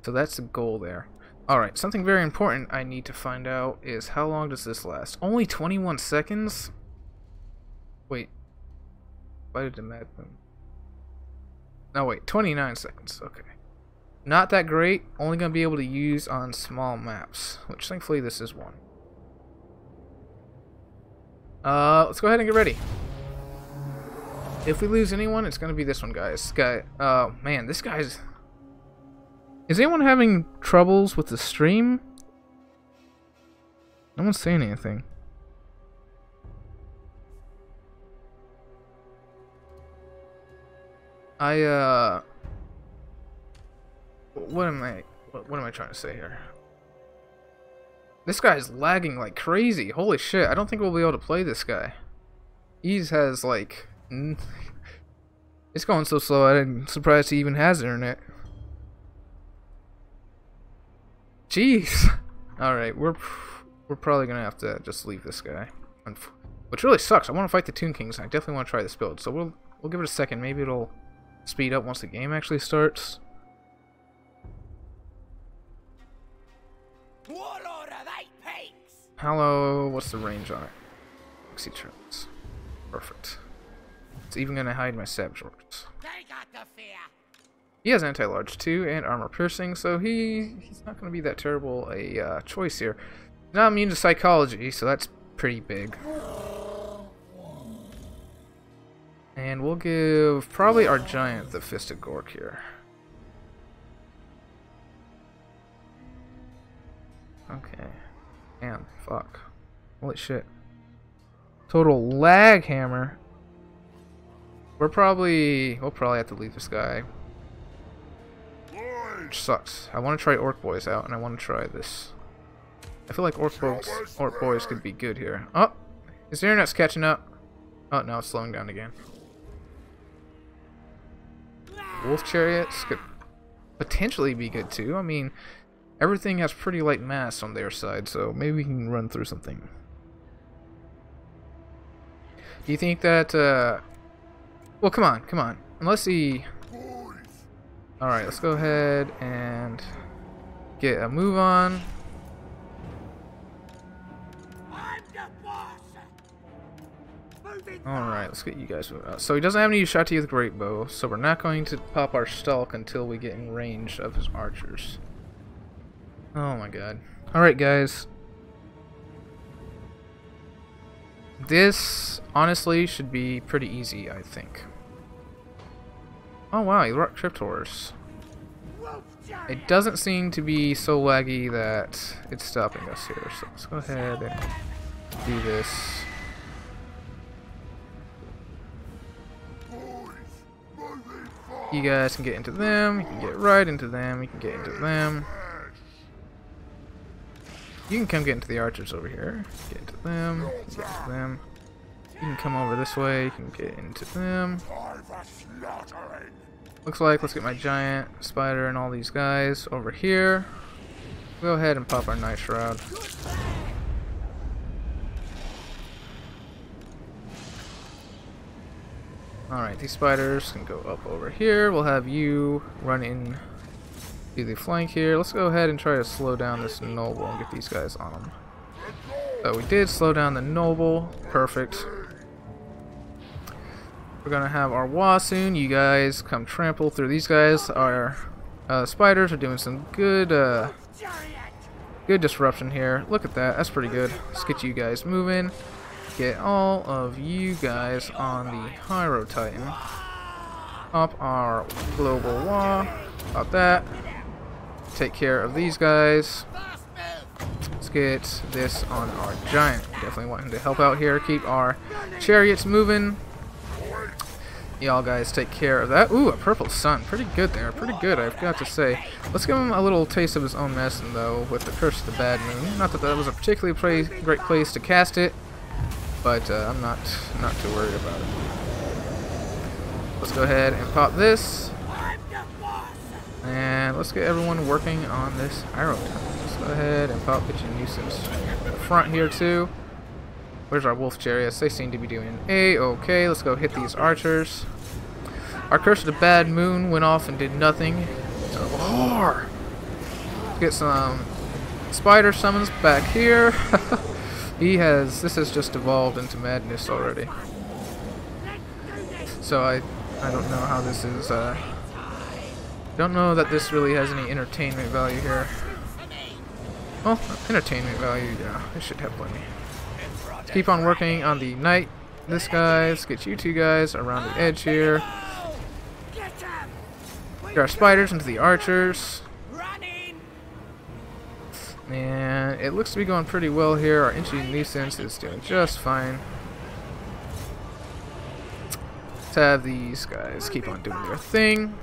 Speaker 1: So that's the goal there. Alright, something very important I need to find out is how long does this last? Only 21 seconds? Wait. Why did the mad boom? No, wait, 29 seconds. Okay. Not that great. Only going to be able to use on small maps, which thankfully this is one. Let's go ahead and get ready. If we lose anyone, it's going to be this one, guys. This guy, man, this guy's... Is anyone having troubles with the stream? No one's saying anything. What am I trying to say here? This guy's lagging like crazy. Holy shit, I don't think we'll be able to play this guy. He has like... It's going so slow, I'm surprised he even has internet. Jeez. Alright, we're probably gonna have to just leave this guy. Which really sucks. I want to fight the Toon Kings, and I definitely want to try this build. So we'll give it a second. Maybe it'll speed up once the game actually starts. Hello, what's the range on it? 60 turns. Perfect. It's even gonna hide my Savage Orcs. He has anti-large too, and armor piercing, so he's not gonna be that terrible a choice here. He's not immune to psychology, so that's pretty big. And we'll give probably our giant the Fisted Gork here. Okay. Damn, fuck. Holy shit. Total lag hammer. We'll probably have to leave this guy. Which sucks. I want to try Orc Boys out, and I want to try this. I feel like Orc Boys could be good here. Oh! His internet's catching up. Oh, no, it's slowing down again. Wolf Chariots could potentially be good too. I mean, everything has pretty light mass on their side, so maybe we can run through something. Do you think that, well, come on. Unless he... Alright, let's go ahead and get a move on. Alright, let's get you guys moving out. So he doesn't have any Shati with Great Bow, so we're not going to pop our Stalk until we get in range of his archers. Oh my god. Alright guys. This, honestly, should be pretty easy, I think. Oh wow, he rocked Crypt Horrors. It doesn't seem to be so laggy that it's stopping us here, so let's go ahead and do this. You guys can get into them, you can get right into them, you can get into them. You can come get into the archers over here. Get into them, get into them. You can come over this way, you can get into them. Looks like, let's get my giant spider and all these guys over here. Go ahead and pop our Night Shroud. Alright, these spiders can go up over here. We'll have you run in to the flank here. Let's go ahead and try to slow down this noble and get these guys on them. So we did slow down the noble. Perfect. We're gonna have our Waaagh soon. You guys come trample through these guys. Our spiders are doing some good good disruption here. Look at that. That's pretty good. Let's get you guys moving. Get all of you guys on the Hyro Titan. Pop our global Waaagh. Pop that. Take care of these guys. Let's get this on our giant. Definitely want him to help out here. Keep our chariots moving. Y'all guys take care of that. Ooh, a purple sun. Pretty good there. Pretty good, I've got to say. Let's give him a little taste of his own medicine, though, with the Curse of the Bad Moon. Not that that was a particularly great place to cast it, but I'm not too worried about it. Let's go ahead and pop this. And let's get everyone working on this arrow time. Let's go ahead and pop Bitchin' Nuisance in the front here, too. Where's our wolf chariots? They seem to be doing A-okay. Let's go hit these archers. Our Curse of the Bad Moon went off and did nothing. So, let's get some spider summons back here. This has just evolved into madness already. So I don't know how this is Don't know that this really has any entertainment value here. Well, entertainment value, yeah, it should have plenty. Let's keep on working on the knight. This guy, let's get you two guys around the edge here. Get our spiders into the archers. And it looks to be going pretty well here. Our Inchi Nuisance is doing just fine. Let's have these guys keep on doing their thing.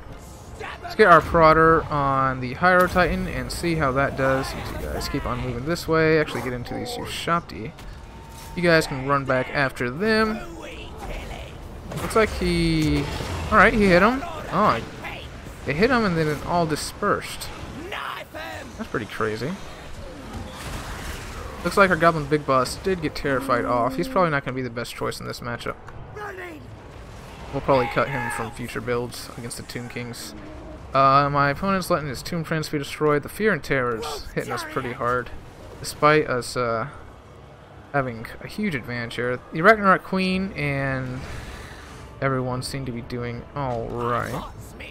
Speaker 1: Let's get our Prodder on the Hyro Titan and see how that does. You two guys keep on moving this way. Actually get into these Ushapti. You guys can run back after them. Looks like he... Alright, he hit him. Oh, they hit him and then it all dispersed. That's pretty crazy. Looks like our Goblin Big Boss did get terrified off. He's probably not going to be the best choice in this matchup. We'll probably cut him from future builds against the Tomb Kings. My opponent's letting his Tomb Prince be destroyed. The Fear and Terror's hitting us pretty hard, despite us having a huge advantage here. The Ragnarok Queen and everyone seem to be doing alright.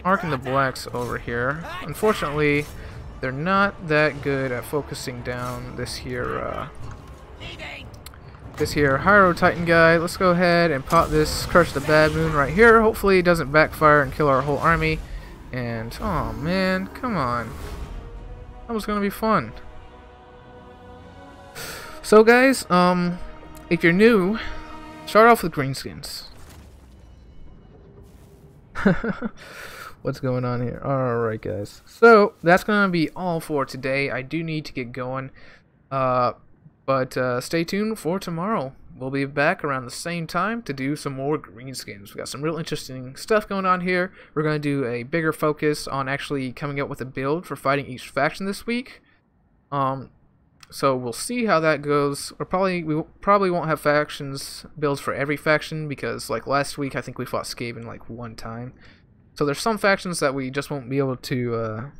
Speaker 1: Ark and the Blacks over here. Unfortunately, they're not that good at focusing down this here Hyro Titan guy. Let's go ahead and pop this Crush the Bad Moon right here. Hopefully it doesn't backfire and kill our whole army. And, oh man, come on. That was gonna be fun. So guys, if you're new, start off with Greenskins. What's going on here? Alright guys, so that's gonna be all for today. I do need to get going, but stay tuned for tomorrow. We'll be back around the same time to do some more Greenskins. We got some real interesting stuff going on here. We're gonna do a bigger focus on actually coming up with a build for fighting each faction this week. So we'll see how that goes. We probably won't have factions builds for every faction, because like last week I think we fought Skaven like one time. So there's some factions that we just won't be able to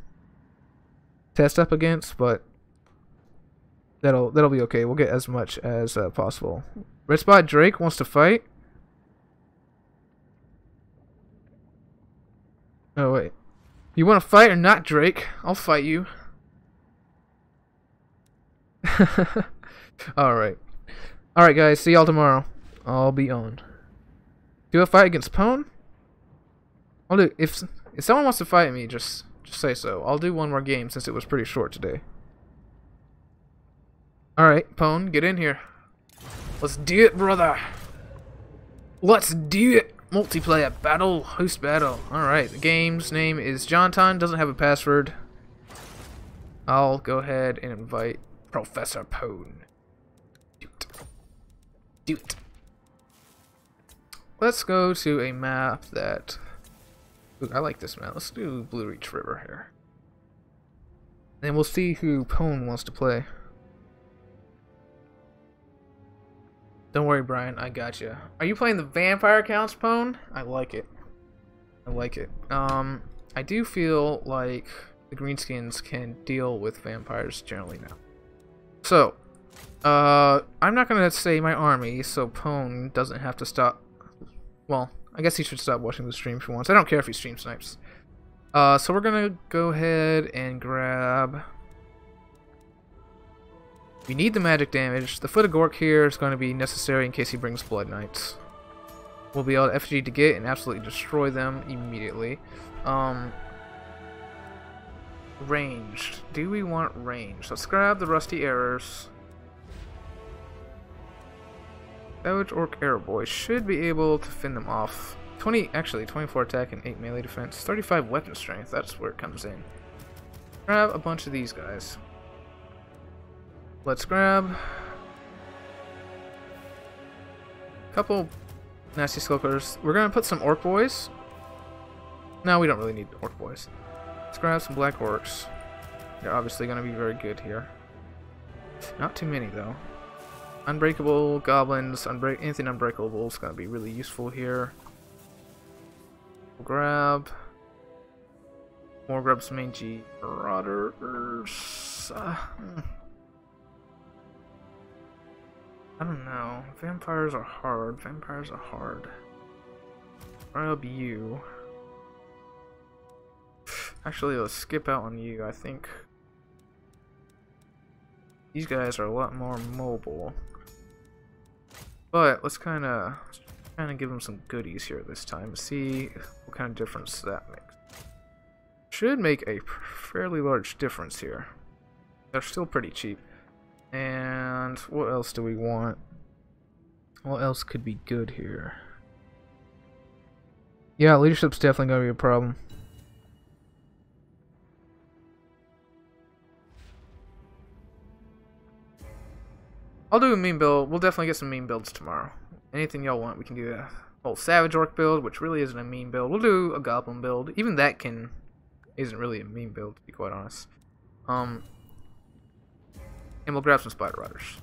Speaker 1: test up against, but that'll be okay. We'll get as much as possible. Red Spot Drake wants to fight. Oh wait, you want to fight or not, Drake? I'll fight you. Alright guys, see y'all tomorrow. I'll be on. Do a fight against Pwn? I'll do, if someone wants to fight me, just say so. I'll do one more game since it was pretty short today. Alright, Pwn, get in here. Let's do it, brother. Let's do it. Multiplayer battle, host battle. Alright, the game's name is Jonton, doesn't have a password. I'll go ahead and invite Professor Pwn. Do it. Let's go to a map that... Ooh, I like this map. Let's do Blue Reach River here. And we'll see who Pwn wants to play. Don't worry, Brian. I got you. Are you playing the vampire counts, Pwn? I like it. I like it. I do feel like the Greenskins can deal with vampires generally now. So, I'm not gonna say my army, so Pwn doesn't have to stop. Well, I guess he should stop watching the stream for once. I don't care if he stream snipes. So we're gonna go ahead and grab... We need the magic damage. The Foot of Gork here is going to be necessary in case he brings Blood Knights. We'll be able to FG to get and absolutely destroy them immediately. Ranged. Do we want ranged? Let's grab the Rusty Arrows. Savage Orc Arrow Boy should be able to fend them off. 24 attack and 8 melee defense. 35 weapon strength. That's where it comes in. Grab a bunch of these guys. Let's grab a couple nasty skulkers. We're gonna put some Orc Boys. No, we don't really need Orc Boys. Let's grab some Black Orcs. They're obviously gonna be very good here. Not too many though. Unbreakable Goblins, anything unbreakable is gonna be really useful here. We'll grab some mangy Marauders. I don't know. Vampires are hard. Grab you. Actually, let's skip out on you. I think these guys are a lot more mobile. But let's kind of give them some goodies here this time. See what kind of difference that makes. Should make a fairly large difference here. They're still pretty cheap. And what else do we want? What else could be good here? Yeah, leadership's definitely going to be a problem. I'll do a meme build. We'll definitely get some meme builds tomorrow. Anything y'all want, we can do a whole Savage Orc build, which really isn't a meme build. We'll do a Goblin build. Even that isn't really a meme build, to be quite honest. And we'll grab some Spider Riders.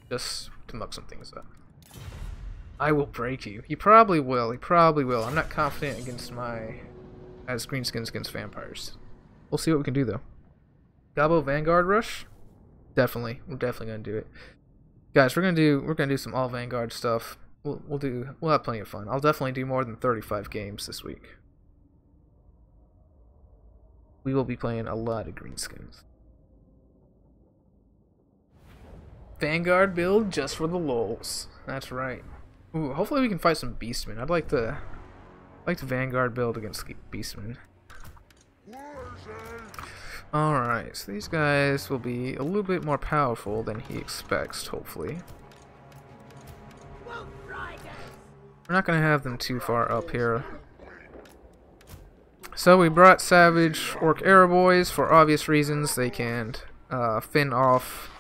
Speaker 1: Just to muck some things up. I will break you. He probably will. He probably will. I'm not confident as Greenskins against vampires. We'll see what we can do, though. Gobbo Vanguard Rush? Definitely. We're definitely gonna do it. Guys, we're gonna do some all Vanguard stuff. We'll have plenty of fun. I'll definitely do more than 35 games this week. We will be playing a lot of Greenskins. Vanguard build just for the lulz. That's right. Ooh, hopefully we can fight some Beastmen. I'd like to Vanguard build against Beastmen. Alright, so these guys will be a little bit more powerful than he expects, hopefully. We're not going to have them too far up here. So we brought Savage Orc Arrow Boys for obvious reasons. They can fend off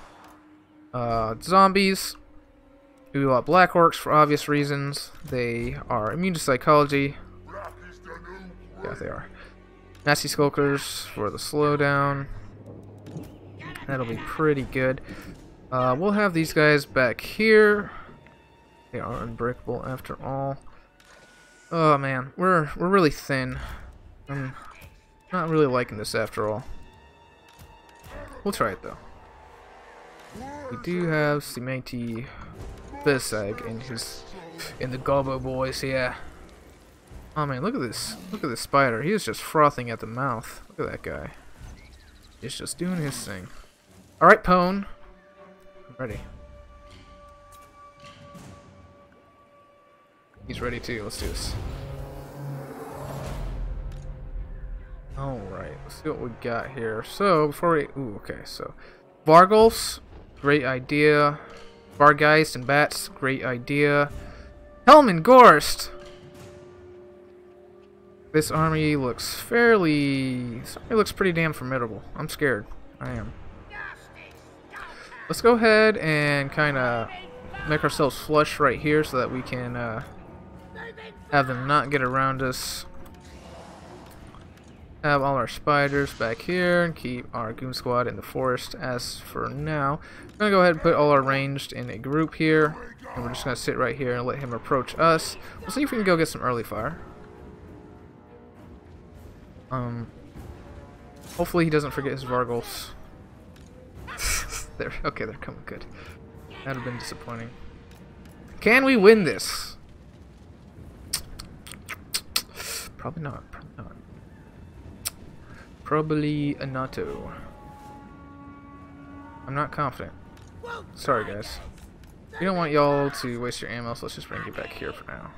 Speaker 1: zombies. We brought Black Orcs for obvious reasons. They are immune to psychology. Yeah, they are. Nasty Skulkers for the slowdown. That'll be pretty good. We'll have these guys back here. They are unbreakable after all. Oh man, we're really thin. I'm not really liking this after all. We'll try it though. We do have Simanti Vesag in the Gobbo boys, yeah. Oh man, look at this. Look at this spider. He is just frothing at the mouth. Look at that guy. He's just doing his thing. Alright, Pone. I'm ready. He's ready too. Let's do this. Alright, let's see what we got here. So, before we... Ooh, okay, so... Vargulfs, great idea. Vargeist and Bats, great idea. Helman Gorst! This army looks it looks pretty damn formidable. I'm scared. I am. Let's go ahead and kind of make ourselves flush right here so that we can have them not get around us. Have all our spiders back here and keep our goon squad in the forest as for now. I'm going to go ahead and put all our ranged in a group here. And we're just going to sit right here and let him approach us. We'll see if we can go get some early fire. Hopefully he doesn't forget his Vargulfs. Okay, they're coming good. That would have been disappointing. Can we win this? Probably not. Probably not. Probably a natto. I'm not confident. Sorry, guys. We don't want y'all to waste your ammo, so let's just bring you back here for now.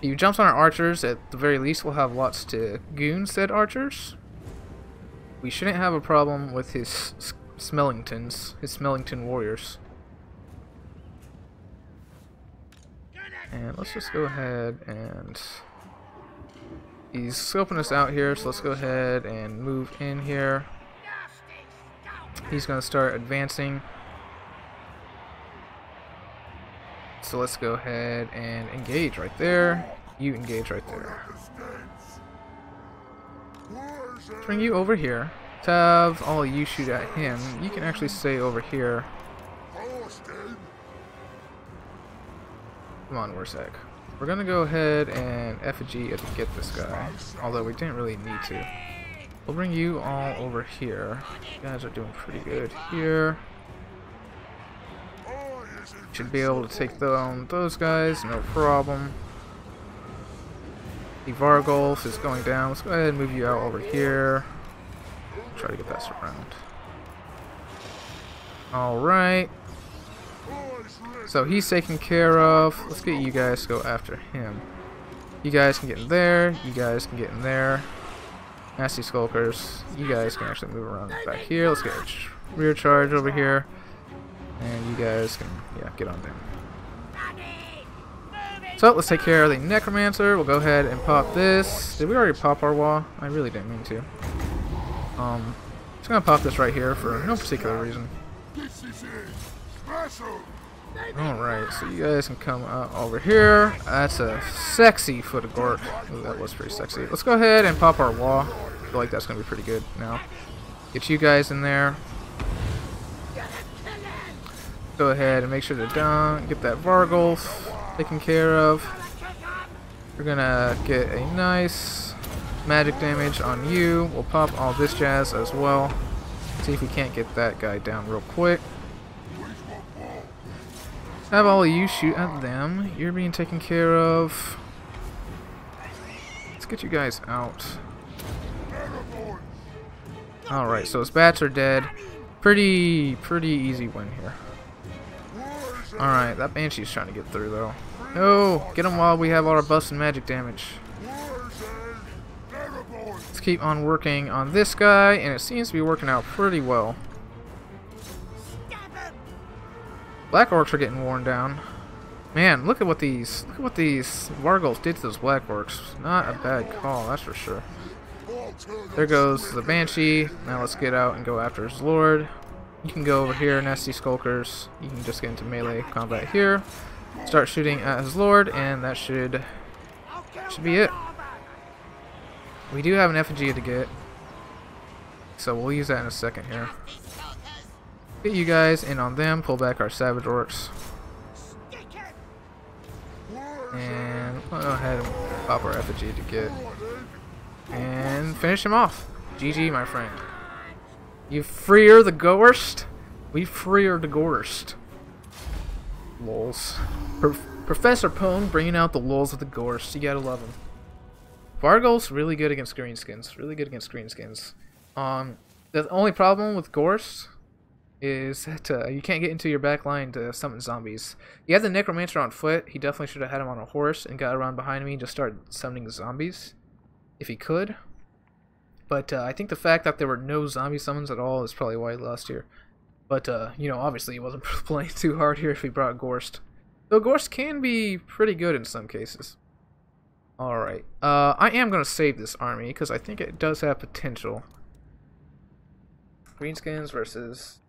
Speaker 1: If he jumps on our archers, at the very least we'll have lots to goon said archers. We shouldn't have a problem with his Smellington warriors. And let's just go ahead and... He's scoping us out here, so let's go ahead and move in here. He's going to start advancing. So let's go ahead and engage right there. You engage right there. Let's bring you over here. Tav, all you shoot at him. You can actually stay over here. Come on, Warsack. We're gonna go ahead and effigy and get this guy, although we didn't really need to. We'll bring you all over here. You guys are doing pretty good here. Should be able to take down those guys, no problem. The Vargolf is going down. Let's go ahead and move you out over here. Try to get that surround. Alright. So he's taken care of. Let's get you guys to go after him. You guys can get in there. You guys can get in there. Nasty Skulkers. You guys can actually move around back here. Let's get a rear charge over here. And you guys can, yeah, get on down. So let's take care of the Necromancer. We'll go ahead and pop this. Did we already pop our wall? I really didn't mean to. Just gonna pop this right here for no particular reason. Alright, so you guys can come over here. That's a sexy foot of Gork. Ooh, that was pretty sexy. Let's go ahead and pop our wall. I feel like that's gonna be pretty good now. Get you guys in there. Go ahead and make sure they're down. Get that Vargolf taken care of. We're gonna get a nice magic damage on you. We'll pop all this jazz as well. See if we can't get that guy down real quick. Have all of you shoot at them. You're being taken care of. Let's get you guys out. Alright, so his bats are dead. Pretty easy win here. Alright, that Banshee's trying to get through though. No! Get him while we have all our buffs and magic damage. Let's keep on working on this guy, and it seems to be working out pretty well. Black Orcs are getting worn down. Man, look at what these Vargolfs did to those Black Orcs. Not a bad call, that's for sure. There goes the Banshee. Now let's get out and go after his Lord. You can go over here, Nasty Skulkers. You can just get into melee combat here. Start shooting at his Lord, and that should be it. We do have an effigy to get, so we'll use that in a second here. Get you guys in on them, pull back our Savage Orcs. And we'll go ahead and pop our effigy to get. And finish him off. GG, my friend. You freer the Gorst? We freer the Gorst. Lols. Professor Pone bringing out the lols of the Gorst. You gotta love him. Vargolf's really good against Greenskins. Really good against Greenskins. The only problem with Gorst is that you can't get into your back line to summon zombies. You have the Necromancer on foot. He definitely should have had him on a horse and got around behind me and just started summoning zombies. If he could. But I think the fact that there were no zombie summons at all is probably why he lost here. But, you know, obviously he wasn't playing too hard here if he brought Gorst. Though Gorst can be pretty good in some cases. Alright. I am going to save this army because I think it does have potential. Greenskins versus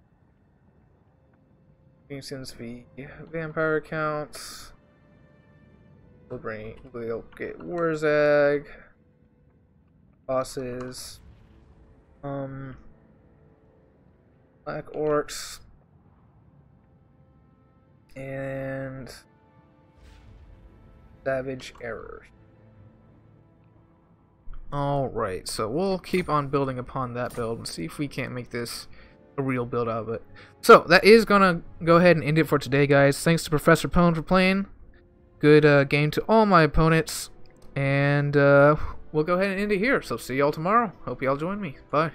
Speaker 1: Greenskins v Vampire accounts. We'll get WAAAAAGH. Bosses. Black Orcs. And Savage Errors. Alright, so we'll keep on building upon that build and see if we can't make this a real build out of it. So, that is gonna go ahead and end it for today, guys. Thanks to Professor Pone for playing. Good game to all my opponents. And we'll go ahead and end it here. So, see y'all tomorrow. Hope y'all join me. Bye.